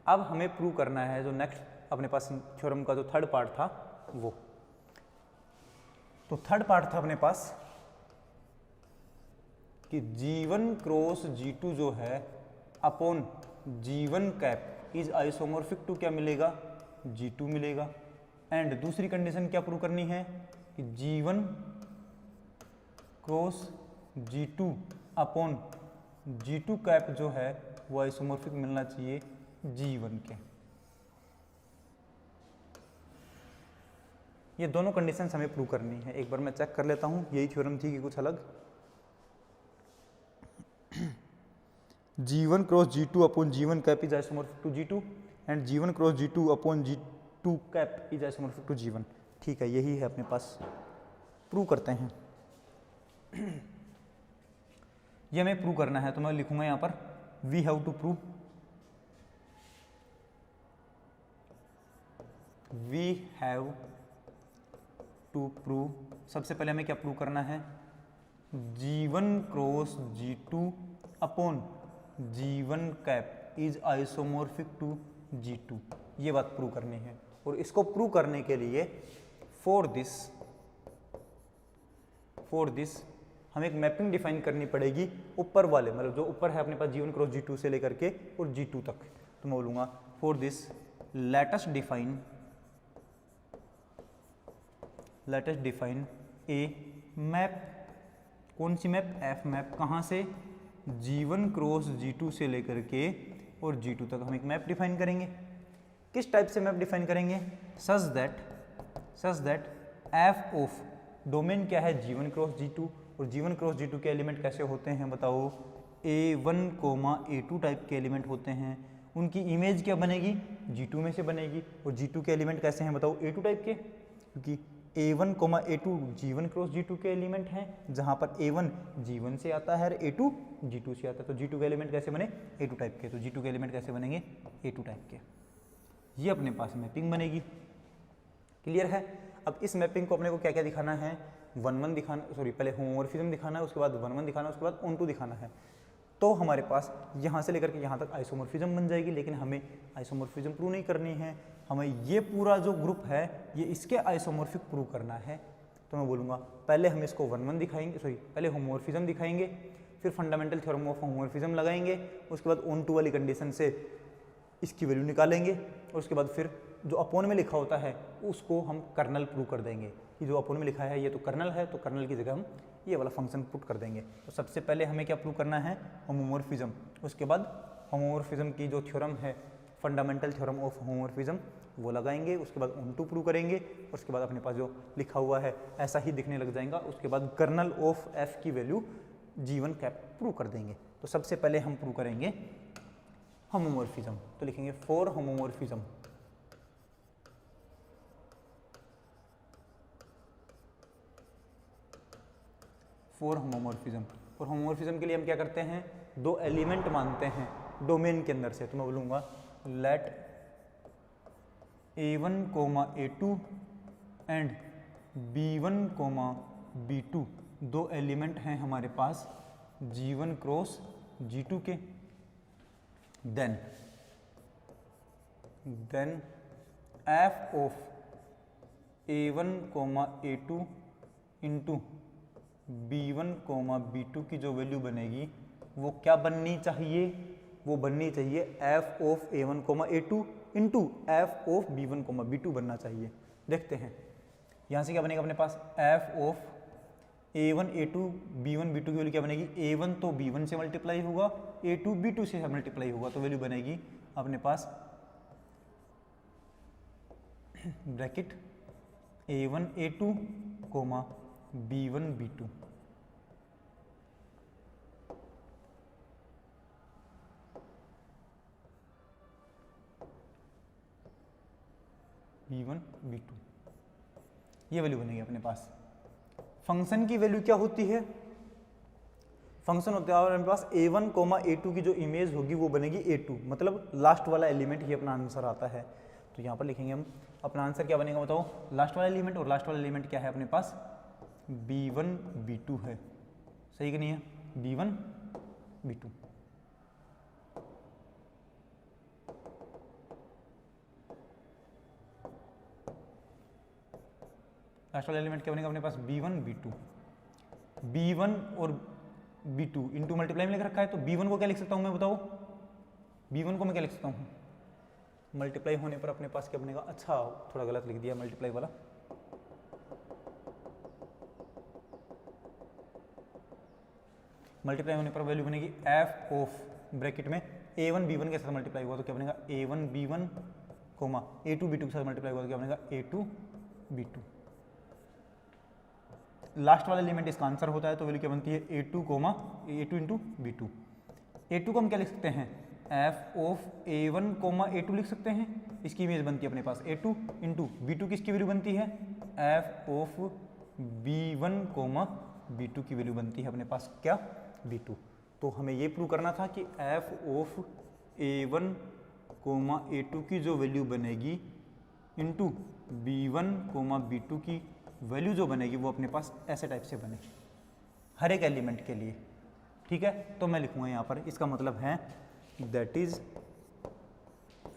अब हमें प्रूव करना है जो नेक्स्ट अपने पास थ्योरम का जो थर्ड पार्ट था वो। तो थर्ड पार्ट था अपने पास कि G1 क्रॉस G2 जो है upon G1 cap is isomorphic to क्या मिलेगा, G2 मिलेगा। एंड दूसरी कंडीशन क्या प्रूव करनी है कि G1 cross G2 upon G2 cap जो है वो आइसोमॉर्फिक मिलना चाहिए G1 के। ये दोनों कंडीशंस हमें प्रूव करनी है। एक बार मैं चेक कर लेता हूँ, यही थ्योरम थी कि कुछ अलग। G1 cross G2 upon G1 cap is isomorphic to G2 and G1 cross G2 upon G2 cap is isomorphic to G1। ठीक है, यही है अपने पास, प्रूव करते हैं। ये हमें प्रूव करना है, तो मैं लिखूंगा यहाँ पर we have to prove, we have to prove. सबसे पहले हमें क्या प्रूव करना है, G1 cross G2 upon G1 cap is isomorphic to G2, ये बात प्रूव करनी है। और इसको प्रूव करने के लिए फॉर दिस हमें एक मैपिंग डिफाइन करनी पड़ेगी ऊपर वाले, मतलब जो ऊपर है अपने पास G1 क्रॉस G2 से लेकर के और G2 तक। तो मैं बोलूँगा for this let us define a map. कौन सी मैप, एफ मैप। कहाँ से, G1 क्रॉस G2 से लेकर के और G2 तक हम एक मैप डिफाइन करेंगे। किस टाइप से मैप डिफाइन करेंगे, such that F of domain क्या है, G1 क्रॉस G2, और G1 क्रॉस G2 के एलिमेंट कैसे होते हैं बताओ, A1, A2 टाइप के एलिमेंट होते हैं। उनकी इमेज क्या बनेगी, G2 में से बनेगी। और G2 के एलिमेंट कैसे हैं बताओ, A2 टाइप के, क्योंकि A1, A2 G1 cross G2 के एलिमेंट हैं, जहाँ पर A1 G1 से आता है और A2 G2 से आता है। तो G2 के एलिमेंट कैसे बने, A2 टाइप के। तो G2 के एलिमेंट कैसे बनेंगे, A2 टाइप के। ये अपने पास मैपिंग बनेगी। क्लियर है। अब इस मैपिंग को अपने को क्या क्या दिखाना है, 1 दिखाना, सॉरी पहले होमोमॉर्फिज्म दिखाना है, उसके बाद 1 दिखाना है, उसके बाद ऑन टू दिखाना है। तो हमारे पास यहाँ से लेकर के यहाँ तक आइसोमॉर्फिज्म बन जाएगी। लेकिन हमें आइसोमॉर्फिज्म प्रूव नहीं करनी है, हमें ये पूरा जो ग्रुप है ये इसके आइसोमॉर्फिक प्रूव करना है। तो मैं बोलूँगा पहले हम इसको 1 दिखाएंगे, सॉरी पहले होमोमॉर्फिज्म दिखाएंगे, फिर फंडामेंटल थ्योरम ऑफ होमोमॉर्फिज्म लगाएंगे, उसके बाद ऑन टू वाली कंडीशन से इसकी वैल्यू निकालेंगे, और उसके बाद फिर जो अपोन में लिखा होता है उसको हम कर्नल प्रूव कर देंगे कि जो अपोन में लिखा है ये तो कर्नल है, तो कर्नल की जगह हम ये वाला फंक्शन पुट कर देंगे। तो सबसे पहले हमें क्या प्रूव करना है, होमोमॉर्फिज्म। उसके बाद होमोमॉर्फिज्म की जो थ्योरम है फंडामेंटल थ्योरम ऑफ होमोमॉर्फिज्म वो लगाएंगे, उसके बाद ऑन टू प्रूव करेंगे, उसके बाद अपने पास जो लिखा हुआ है ऐसा ही दिखने लग जाएगा। उसके बाद कर्नल ऑफ एफ की वैल्यू G1 कैप प्रूव कर देंगे। तो सबसे पहले हम प्रूव करेंगे होमोमॉर्फिज्म। तो लिखेंगे फॉर होमोमॉर्फिज्म, फॉर होमोमॉर्फिज्म। और होमोमॉर्फिज्म के लिए हम क्या करते हैं, 2 एलिमेंट मानते हैं डोमेन के अंदर से। तो मैं बोलूँगा late A1, A2 and B1, B2 2 element हैं हमारे पास G1 क्रॉस G2 के। Then f of A1, A2 into B1, B2 की जो वैल्यू बनेगी वो क्या बननी चाहिए, वो बननी चाहिए f of A1, A2 into f of B1, B2 बनना चाहिए। देखते हैं यहाँ से क्या बनेगा अपने पास, f of A1, A2 B1, B2 की वैल्यू क्या बनेगी, A1 तो B1 से मल्टीप्लाई होगा, A2 B2 से मल्टीप्लाई होगा, तो वैल्यू बनेगी अपने पास bracket A1, A2 B1, B2। B1, B2 ये वैल्यू बनेगी अपने पास। फंक्शन की वैल्यू क्या होती है, फंक्शन होता है हमारे पास A1, A2 की जो इमेज होगी वो बनेगी A2, मतलब लास्ट वाला एलिमेंट ही अपना आंसर आता है। तो यहाँ पर लिखेंगे हम अपना आंसर क्या बनेगा बताओ, लास्ट वाला एलिमेंट, और लास्ट वाला एलिमेंट क्या है अपने पास B1, B2 है। सही कि नहीं है, B1, B2। लास्ट वाला एलिमेंट क्या बनेगा अपने पास B1, B2। B1 और B2 इंटू मल्टीप्लाई में लिख रखा है, तो B1 को क्या लिख सकता हूँ मैं बताओ, B1 को मैं क्या लिख सकता हूँ, मल्टीप्लाई होने पर अपने पास क्या बनेगा, अच्छा थोड़ा गलत लिख दिया मल्टीप्लाई वाला, मल्टीप्लाई होने पर वैल्यू बनेगी f ऑफ ब्रैकेट में a1 b1 के साथ मल्टीप्लाई हुआ तो क्या बनेगा a1 b1 coma a2 b2 के साथ मल्टीप्लाई हुआ तो क्या बनेगा a2 b2। लास्ट वाला एलिमेंट इसका आंसर होता है तो वैल्यू क्या बनती है a2 coma a2 into b2। a2 को हम क्या लिख सकते हैं f of a1 comma a2 लिख सकते हैं, इसकी इमेज बनती है अपने पास a2 इंटू b2 किसकी वैल्यू बनती है f of b1 coma b2 की वैल्यू बनती है अपने पास क्या b2। तो हमें ये प्रूव करना था कि f of a1 comma a2 की जो वैल्यू बनेगी इंटू b1 कोमा b2 की वैल्यू जो बनेगी वो अपने पास ऐसे टाइप से बनेगी हर एक एलिमेंट के लिए, ठीक है। तो मैं लिखूंगा यहाँ पर, इसका मतलब है that is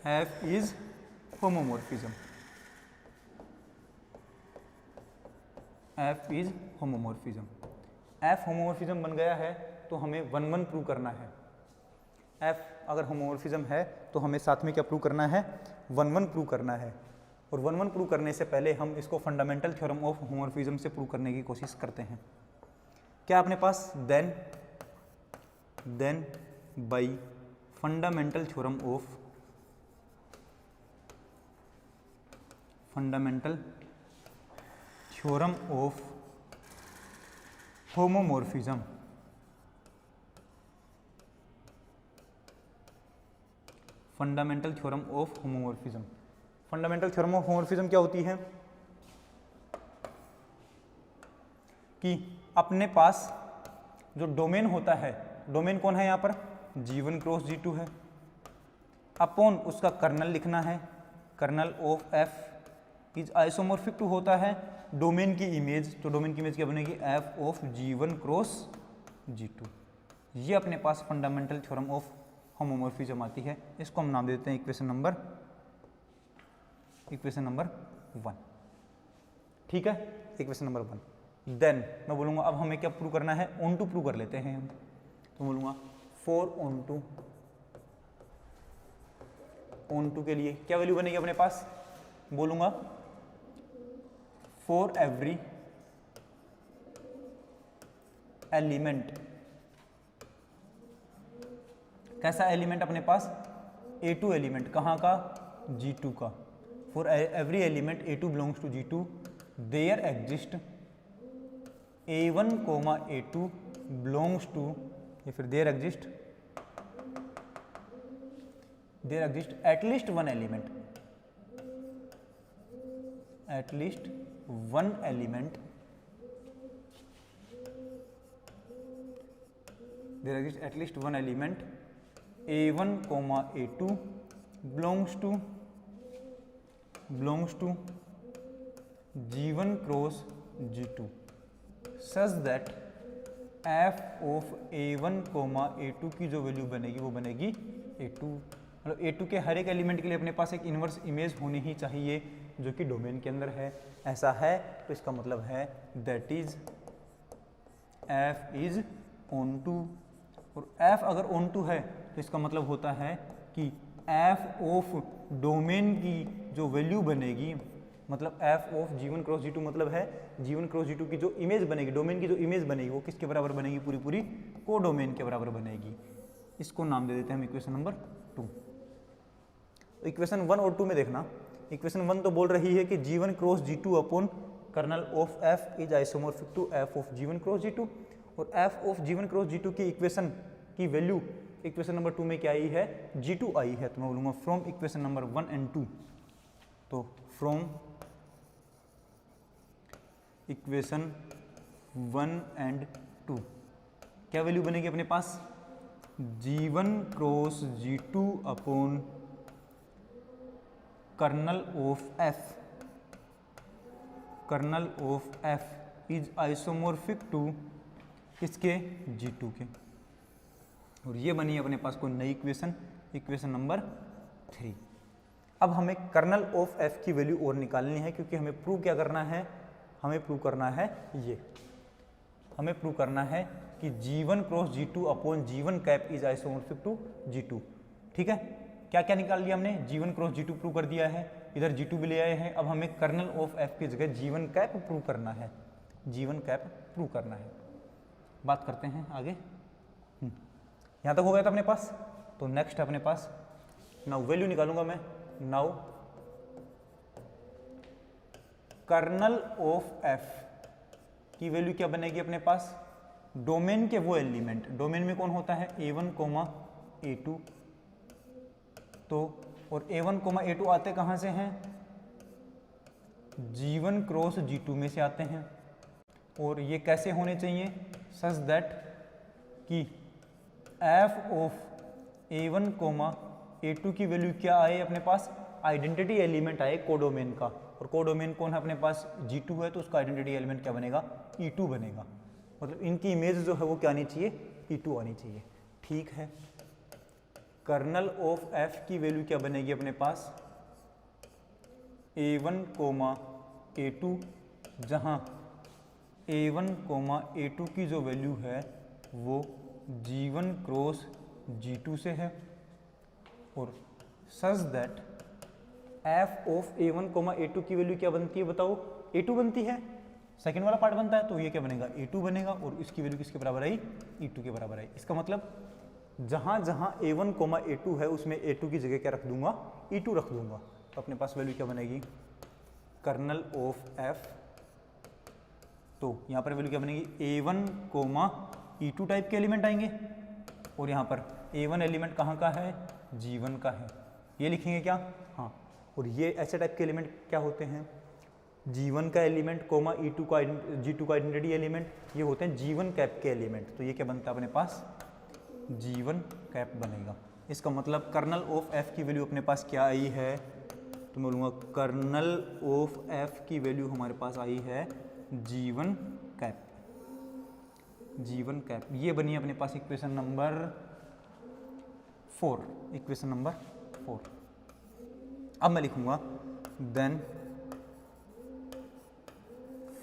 f is homomorphism, f is homomorphism. f homomorphism बन गया है तो हमें 1 1 प्रूव करना है। f अगर होमोमॉर्फिज्म है तो हमें साथ में क्या प्रूव करना है 1 1 प्रूव करना है, और 1 1 प्रूव करने से पहले हम इसको फंडामेंटल थ्योरम ऑफ होमोमॉर्फिज्म से प्रूव करने की कोशिश करते हैं। क्या अपने पास then by fundamental theorem of homomorphism, fundamental theorem of homomorphism. Fundamental theorem of homomorphism क्या होती है कि अपने पास जो डोमेन होता है, डोमेन कौन है यहाँ पर G1 क्रॉस G2 है, अपॉन उसका कर्नल लिखना है, kernel of f is isomorphic to होता है डोमेन की इमेज, तो डोमेन की इमेज क्या बनेगी f of G1 cross G2। ये अपने पास फंडामेंटल थ्योरम ऑफ होमोमॉर्फिज्म आती है, इसको हम नाम देते हैं इक्वेशन नंबर 1, ठीक है, इक्वेशन नंबर 1। देन मैं बोलूँगा अब हमें क्या प्रूव करना है, ऑन टू प्रूव कर लेते हैं हम, तो बोलूँगा ऑन टू के लिए क्या वैल्यू बनेगी अपने पास, बोलूँगा फॉर एवरी एलिमेंट, कैसा एलिमेंट अपने पास A2 एलिमेंट, कहाँ का G2 का, for every element A2 belongs to G2 there exist A1 comma A2 belongs to, या फिर there exist at least one element, at least one element A1 comma A2 belongs to G1 cross G2 such that f of A1 comma A2 की जो value बनेगी वो बनेगी A2, मतलब A2 के हर एक एलिमेंट के लिए अपने पास एक इन्वर्स इमेज होनी ही चाहिए जो कि डोमेन के अंदर है, ऐसा है तो इसका मतलब है that is f is onto, और f अगर ऑन टू है तो इसका मतलब होता है कि f ऑफ डोमेन की जो वैल्यू बनेगी, मतलब f of G1 cross G2 मतलब है G1 क्रॉस G2 की जो इमेज बनेगी, डोमेन की जो इमेज बनेगी वो किसके बराबर बनेगी, पूरी को डोमेन के बराबर बनेगी। इसको नाम दे देते हैं हम इक्वेशन नंबर 2। इक्वेशन 1 और 2 में देखना, इक्वेशन 1 तो बोल रही है कि G1 cross G2 upon kernel of f is isomorphic to f of G1 cross G2, और f of G1 cross G2 की इक्वेशन की वैल्यू इक्वेशन नंबर 2 में क्या आई है G2 आई है, तो मैं बोलूँगा फ्रॉम इक्वेशन नंबर 1 एंड 2, तो फ्रॉम इक्वेशन 1 एंड 2 क्या वैल्यू बनेगी अपने पास G1 cross G2 upon kernel of f is isomorphic to किसके G2 के, और ये बनी अपने पास कोई नई इक्वेशन नंबर 3। अब हमें कर्नल ऑफ f की वैल्यू और निकालनी है, क्योंकि हमें प्रूव क्या करना है, हमें प्रूव करना है कि G1 cross G2 upon G1 cap is isomorphic to G2। ठीक है, क्या क्या निकाल लिया हमने, G1 क्रॉस G2 प्रूव कर दिया है, इधर G2 भी ले आए हैं। अब हमें कर्नल ऑफ F की जगह G1 कैप प्रूव करना है, G1 कैप प्रूव करना है। बात करते हैं आगे। यहाँ तक हो गया था अपने पास। तो नेक्स्ट है अपने पास, नाउ वैल्यू निकालूंगा मैं। नाउ कर्नल ऑफ F की वैल्यू क्या बनेगी अपने पास, डोमेन के वो एलिमेंट, डोमेन में कौन होता है A1, A2, तो और A1, A2 आते कहाँ से हैं, G1 क्रॉस G2 में से आते हैं। और ये कैसे होने चाहिए, सच दैट कि F ऑफ A1, A2 की वैल्यू क्या आए अपने पास, आइडेंटिटी एलिमेंट आए कोडोमेन का, और कोडोमेन कौन है अपने पास, G2 है, तो उसका आइडेंटिटी एलिमेंट क्या बनेगा, E2 बनेगा। मतलब इनकी इमेज जो है वो क्या आनी चाहिए, E2 आनी चाहिए। ठीक है, कर्नल ऑफ F की वैल्यू क्या बनेगी अपने पास, A1, A2, जहाँ A1, A2 की जो वैल्यू है वो G1 क्रॉस G2 से है, और सच that F of A1, A2 की वैल्यू क्या बनती है बताओ, A2 बनती है, सेकेंड वाला पार्ट बनता है, तो ये क्या बनेगा, A2 बनेगा, और इसकी वैल्यू किसके बराबर आई, E2 के बराबर आई। इसका मतलब जहाँ जहाँ A1, A2 है उसमें A2 की जगह क्या रख दूंगा, E2 रख दूंगा। तो अपने पास वैल्यू क्या बनेगी, कर्नल ऑफ F, तो यहाँ पर वैल्यू क्या बनेगी, A1, E2 टाइप के एलिमेंट आएंगे, और यहाँ पर A1 एलिमेंट कहाँ का है, G1 का है, ये लिखेंगे क्या, हाँ। और ये ऐसे टाइप के एलिमेंट क्या होते हैं, G1 का एलिमेंट, E2 का, G2 का आइडेंटिटी एलिमेंट, ये होते हैं G1 कैप के एलिमेंट। तो ये क्या बनता है अपने पास, G1 कैप बनेगा। इसका मतलब कर्नल ऑफ F की वैल्यू अपने पास क्या आई है, तो मैं बोलूँगा कर्नल ऑफ F की वैल्यू हमारे पास आई है G1 कैप, G1 कैप। ये बनी अपने पास इक्वेशन नंबर 4, इक्वेशन नंबर 4। अब मैं लिखूंगा then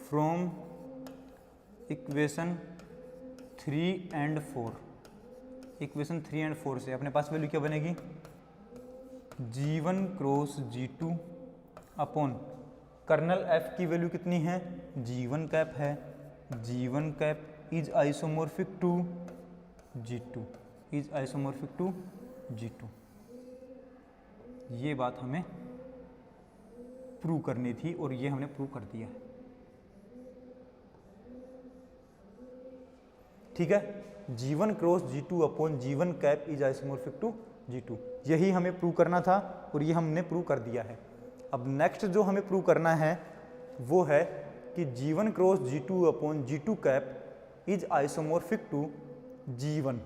from equation 3 and 4, equation 3 and 4 से अपने पास वैल्यू क्या बनेगी, G1 cross G2 upon kernel F की वैल्यू कितनी है, G1 कैप है, G1 cap is isomorphic to G2, is isomorphic to G2। ये बात हमें प्रूव करनी थी और ये हमने प्रूव कर दिया है। ठीक है, G1 cross G2 upon G1 cap is isomorphic to G2, यही हमें प्रूव करना था और ये हमने प्रूव कर दिया है। अब नेक्स्ट जो हमें प्रूव करना है वो है कि G1 cross G2 upon G2 cap is isomorphic to G1।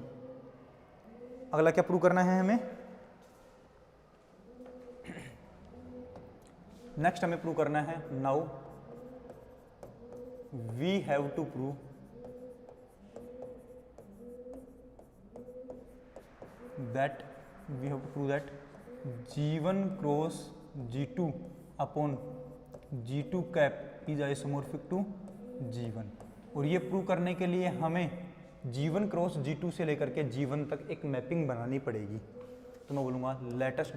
अगला क्या प्रूव करना है हमें, नेक्स्ट हमें प्रूव करना है, now we have to prove that G1 cross G2 upon G2 cap is isomorphic to G1। और ये प्रूव करने के लिए हमें G1 क्रॉस G2 से लेकर के G1 तक एक मैपिंग बनानी पड़ेगी। तो मैं बोलूँगा let us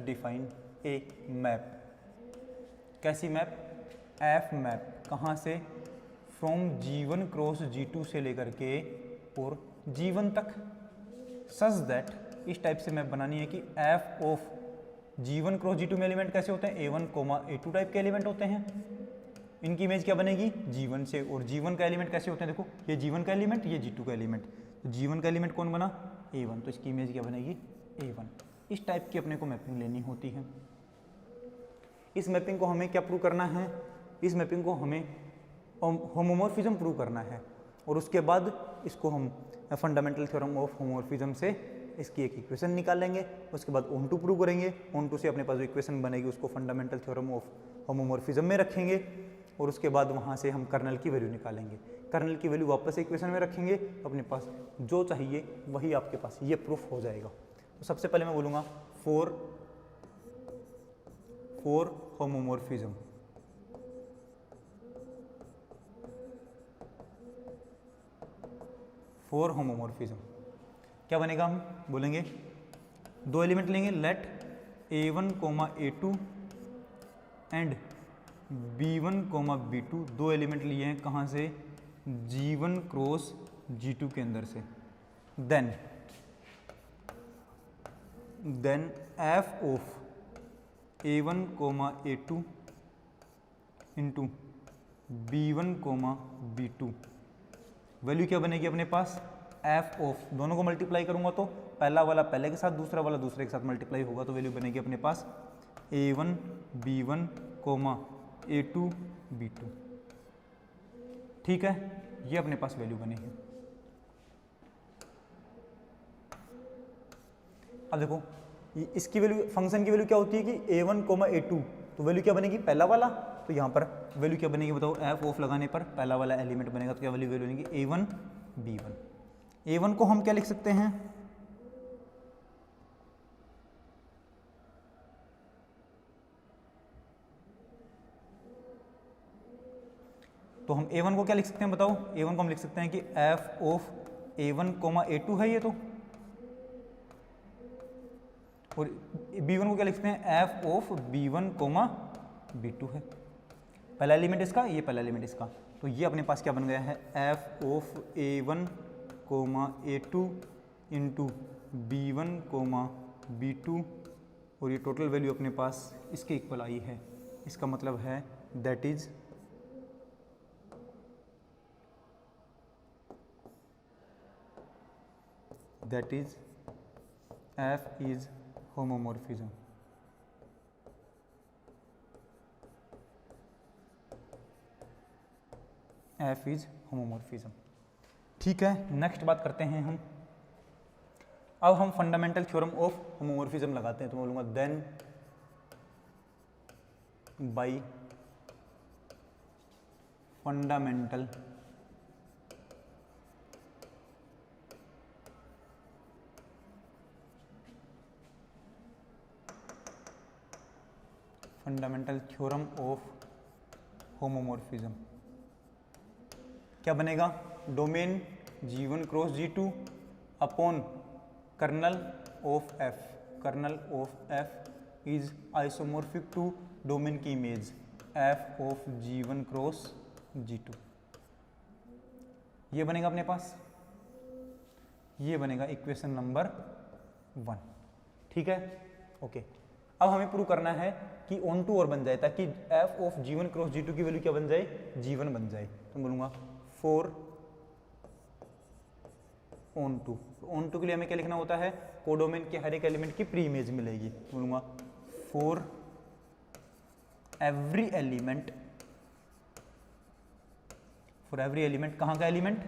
define a map. कैसी मैप, एफ मैप, कहाँ से, फ्रॉम G1 क्रॉस G2 से लेकर के और G1 तक, सच दैट इस टाइप से मैप बनानी है कि F of G1 cross G2 में एलिमेंट कैसे होते हैं, A1, A2 टाइप के एलिमेंट होते हैं। इनकी इमेज क्या बनेगी, G1 से, और G1 का एलिमेंट कैसे होते हैं, देखो ये G1 का एलिमेंट, ये G2 का एलिमेंट, तो G1 का एलिमेंट कौन बना, A1, तो इसकी इमेज क्या बनेगी, A1। इस टाइप की अपने को मैपिंग लेनी होती है। इस मैपिंग को हमें क्या प्रूव करना है, इस मैपिंग को हमें होमोमॉर्फिज्म प्रूव करना है, और उसके बाद इसको हम फंडामेंटल थ्योरम ऑफ होमोमॉर्फिज्म से इसकी एक इक्वेशन निकालेंगे। उसके बाद ON2 प्रूव करेंगे, ON2 से अपने पास जो इक्वेशन बनेगी उसको फंडामेंटल थ्योरम ऑफ होमोमॉर्फिज्म में रखेंगे, और उसके बाद वहाँ से हम कर्नल की वैल्यू निकालेंगे। कर्नल की वैल्यू वापस इक्वेशन में रखेंगे, अपने पास जो चाहिए वही आपके पास ये प्रूफ हो जाएगा। तो सबसे पहले मैं बोलूँगा फॉर होमोमॉर्फिज्म, फॉर होमोमॉर्फिज्म। क्या बनेगा, हम बोलेंगे 2 एलिमेंट लेंगे, late A1, A2 and B1, B2, 2 element लिए हैं कहाँ से, G1 क्रॉस G2 के अंदर से। Then f of A1, A2 into B1, B2, value क्या बनेगी अपने पास, f ऑफ, दोनों को मल्टीप्लाई करूंगा तो पहला वाला पहले के साथ, दूसरा वाला दूसरे के साथ मल्टीप्लाई होगा तो वैल्यू बनेगी अपने पास A1, B1, A2, B2। ठीक है, ये अपने पास वैल्यू बनेगी। अब देखो इसकी वैल्यू, फंक्शन की वैल्यू क्या होती है कि A1, A2, तो वैल्यू क्या बनेगी, पहला वाला, तो यहाँ पर वैल्यू क्या बनेगी बताओ, f ऑफ लगाने पर पहला वाला एलिमेंट बनेगा तो क्या वैल्यू बनेगी A1, B1। A1 को हम क्या लिख सकते हैं, तो हम A1 को क्या लिख सकते हैं बताओ, A1 को हम लिख सकते हैं कि f ऑफ A1, A2 है ये तो, और B1 को क्या लिख सकते हैं, f ऑफ B1, B2 है, पहला एलिमेंट इसका, ये पहला एलिमेंट इसका, तो ये अपने पास क्या बन गया है, f of A1, A2 into B1, B2, और ये टोटल वैल्यू अपने पास इसके इक्वल आई है। इसका मतलब है that is f is homomorphism। f is homomorphism। ठीक है, नेक्स्ट बात करते हैं हम, अब हम फंडामेंटल थ्योरम ऑफ होमोमॉर्फिज्म लगाते हैं, तो मैं बोलूंगा then by fundamental theorem of homomorphism. क्या बनेगा, domain G1 cross G2 upon kernel of f is isomorphic to domain की image f of G1 cross G2। ये बनेगा अपने पास, ये बनेगा इक्वेशन नंबर 1। ठीक है, ओके। अब हमें प्रूव करना है कि ऑन टू और बन जाए, ताकि f of G1 cross G2 की वैल्यू क्या बन जाए, G1 बन जाए, तो बोलूंगा for onto. Onto के लिए हमें क्या लिखना होता है, कोडोमेन के हर एक एलिमेंट की प्री इमेज मिलेगी, तो बोलूंगा फॉर एवरी एलिमेंट, कहाँ का एलिमेंट,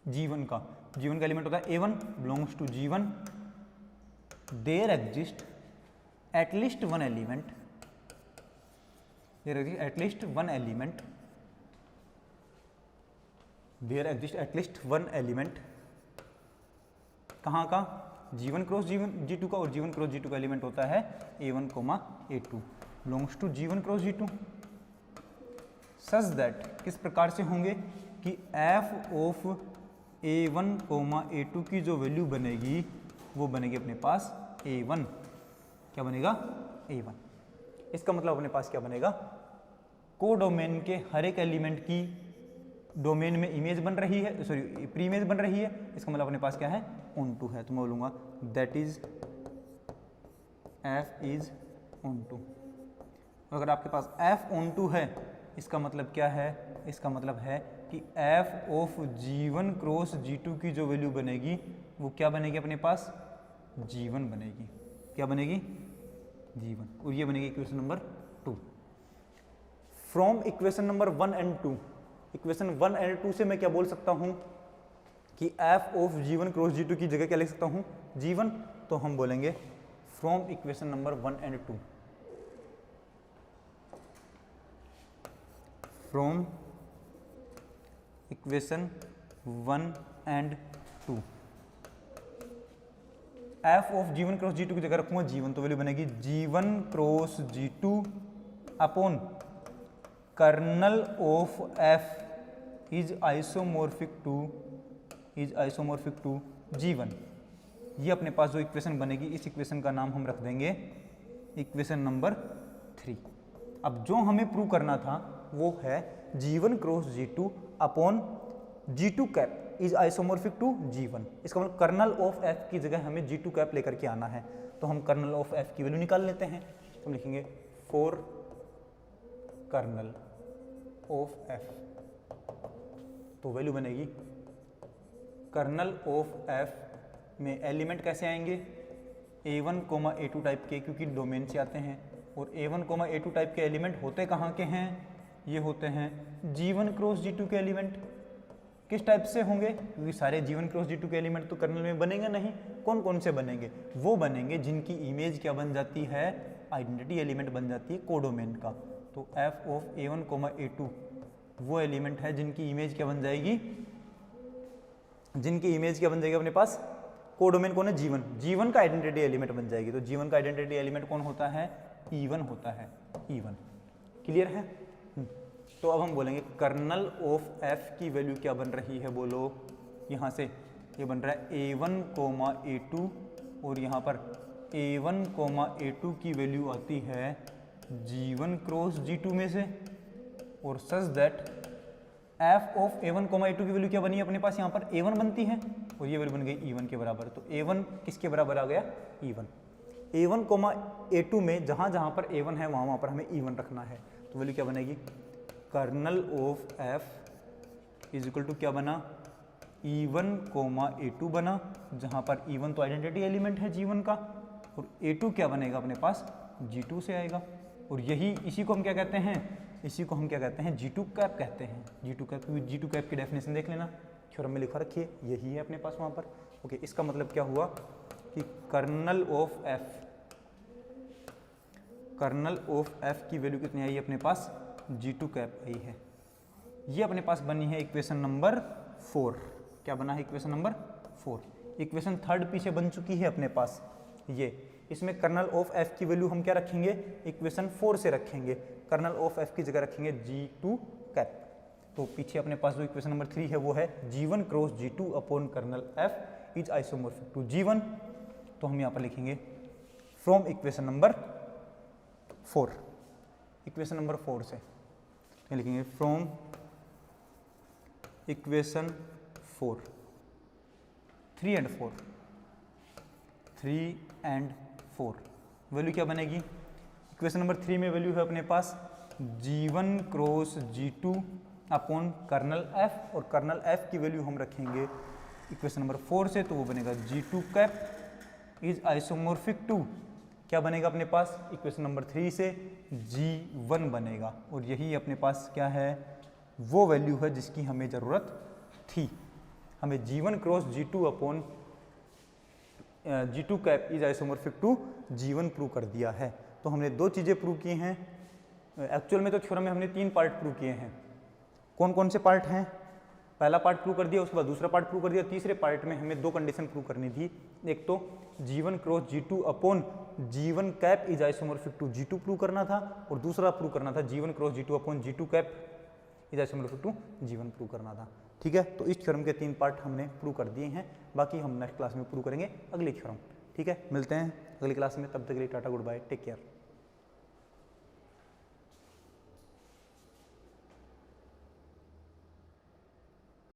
G1 का, G1 का एलिमेंट होता है A1 belongs to G1, there exist at least one element, कहाँ का, G1 क्रॉस G2 का, और G1 क्रॉस G2 का एलिमेंट होता है A1, A2 belongs to G1 cross G2, such that, किस प्रकार से होंगे कि f ऑफ A1, A2 की जो वैल्यू बनेगी वो बनेगी अपने पास A1, क्या बनेगा, A1। इसका मतलब अपने पास क्या बनेगा, कोडोमेन के हर एक एलिमेंट की डोमेन में इमेज बन रही है, सॉरी प्री इमेज बन रही है, इसका मतलब अपने पास क्या है, ऑन टू है, तो मैं बोलूँगा that is f is onto. अगर आपके पास f ऑन टू है, इसका मतलब क्या है, इसका मतलब है कि f of G1 cross G2 की जो वैल्यू बनेगी वो क्या बनेगी अपने पास, G1 बनेगी, क्या बनेगी, G1, और ये बनेगी equation number 2। From equation number 1 and 2, equation 1 and 2 से मैं क्या बोल सकता हूं कि f of G1 cross G2 की जगह क्या लिख सकता हूं, G1, तो हम बोलेंगे from equation number 1 and 2, from equation 1 and 2, f of G1 cross G2 की जगह रखूंगा G1, तो वैल्यू बनेगी G1 cross G2 upon kernel of f is isomorphic to is isomorphic to G1। ये अपने पास जो इक्वेशन बनेगी, इस इक्वेशन का नाम हम रख देंगे इक्वेशन नंबर 3। अब जो हमें प्रूव करना था वो है G1 cross G2 upon G2 cap is isomorphic to G1। इसका मतलब कर्नल ऑफ F की जगह हमें G2 कैप लेकर के आना है। तो हम कर्नल ऑफ F की वैल्यू निकाल लेते हैं। तो हम लिखेंगे 4 कर्नल ऑफ F, तो वैल्यू बनेगी कर्नल ऑफ F में एलिमेंट कैसे आएंगे, A1, A2 टाइप के, क्योंकि डोमेन से आते हैं। और A1, A2 टाइप के एलिमेंट होते कहाँ के हैं, ये होते हैं G1 क्रॉस G2 के एलिमेंट। किस टाइप से होंगे, क्योंकि सारे G1 क्रॉस G2 के एलिमेंट तो कर्नल में बनेंगे नहीं। कौन कौन से बनेंगे, वो बनेंगे जिनकी इमेज क्या बन जाती है, आइडेंटिटी एलिमेंट बन जाती है कोडोमेन का। तो F ऑफ A1, A2 वो एलिमेंट है जिनकी इमेज क्या बन जाएगी, अपने पास कोडोमेन कौन है, G1 का आइडेंटिटी एलिमेंट बन जाएगी। तो G1 का आइडेंटिटी एलिमेंट कौन होता है, E1 होता है, E1। क्लियर है। तो अब हम बोलेंगे कर्नल ऑफ F की वैल्यू क्या बन रही है, बोलो। यहाँ से ये बन रहा है A1, A2 और यहाँ पर A1, A2 की वैल्यू आती है G1 क्रॉस G2 में से, और सच that F of A1, A2 की वैल्यू क्या बनी है अपने पास, यहाँ पर A1 बनती है और ये वैल्यू बन गई E1 के बराबर। तो A1 किसके बराबर आ गया, E1। A1, A2 में जहाँ पर A1 है वहाँ पर हमें E1 रखना है। तो वैल्यू क्या बनेगी, kernel of F is equal to क्या बना, E1, A2 बना, जहाँ पर E1 तो आइडेंटिटी एलिमेंट है G1 का, और A2 क्या बनेगा अपने पास, G2 से आएगा। और यही इसी को हम क्या कहते हैं, G2 कैप कहते हैं। G2 कैप, क्योंकि G2 कैप की डेफिनेशन देख लेना, थ्योरम में लिखा रखिए, यही है अपने पास वहाँ पर। ओके, इसका मतलब क्या हुआ कि कर्नल ऑफ F की वैल्यू कितनी आई अपने पास, G2 कैप आई है। ये अपने पास बनी है इक्वेशन नंबर 4। क्या बना है, इक्वेशन नंबर 4। इक्वेशन थर्ड पीछे बन चुकी है अपने पास ये। इसमें कर्नल ऑफ F की वैल्यू हम क्या रखेंगे, इक्वेशन 4 से रखेंगे। कर्नल ऑफ F की जगह रखेंगे G2 कैप। तो पीछे अपने पास जो इक्वेशन नंबर 3 है वो है G1 cross G2 upon kernel F is isomorphic to G1। तो हम यहाँ पर लिखेंगे from equation number 4, equation number 4 से लिखेंगे फ्रॉम इक्वेशन 4, 3 एंड 4 वैल्यू क्या बनेगी। इक्वेशन नंबर 3 में वैल्यू है अपने पास G1 cross G2 upon kernel F, और कर्नल F की वैल्यू हम रखेंगे इक्वेशन नंबर 4 से, तो वो बनेगा G2 cap is isomorphic to, क्या बनेगा अपने पास, इक्वेशन नंबर 3 से G1 बनेगा। और यही अपने पास क्या है, वो वैल्यू है जिसकी हमें ज़रूरत थी। हमें G1 cross G2 upon G2 cap is isomorphic to G1 prove कर दिया है। तो हमने 2 चीज़ें प्रूव की हैं। एक्चुअल में तो थ्योरम में हमने 3 पार्ट प्रूव किए हैं। कौन कौन से पार्ट हैं, पहला पार्ट प्रूव कर दिया, उसके बाद दूसरा पार्ट प्रूव कर दिया, तीसरे पार्ट में हमें 2 कंडीशन प्रूव करनी थी। एक तो G1 cross G2 upon G1 cap is isomorphic to G2 prove करना था, और दूसरा प्रूव करना था G1 cross G2 upon G2 cap is isomorphic to G1 prove करना था। ठीक है, तो इस थ्योरम के 3 पार्ट हमने प्रूव कर दिए हैं, बाकी हम नेक्स्ट क्लास में प्रूव करेंगे अगली थ्योरम। ठीक है, मिलते हैं अगली क्लास में, तब तक के लिए Tata, good bye, take care.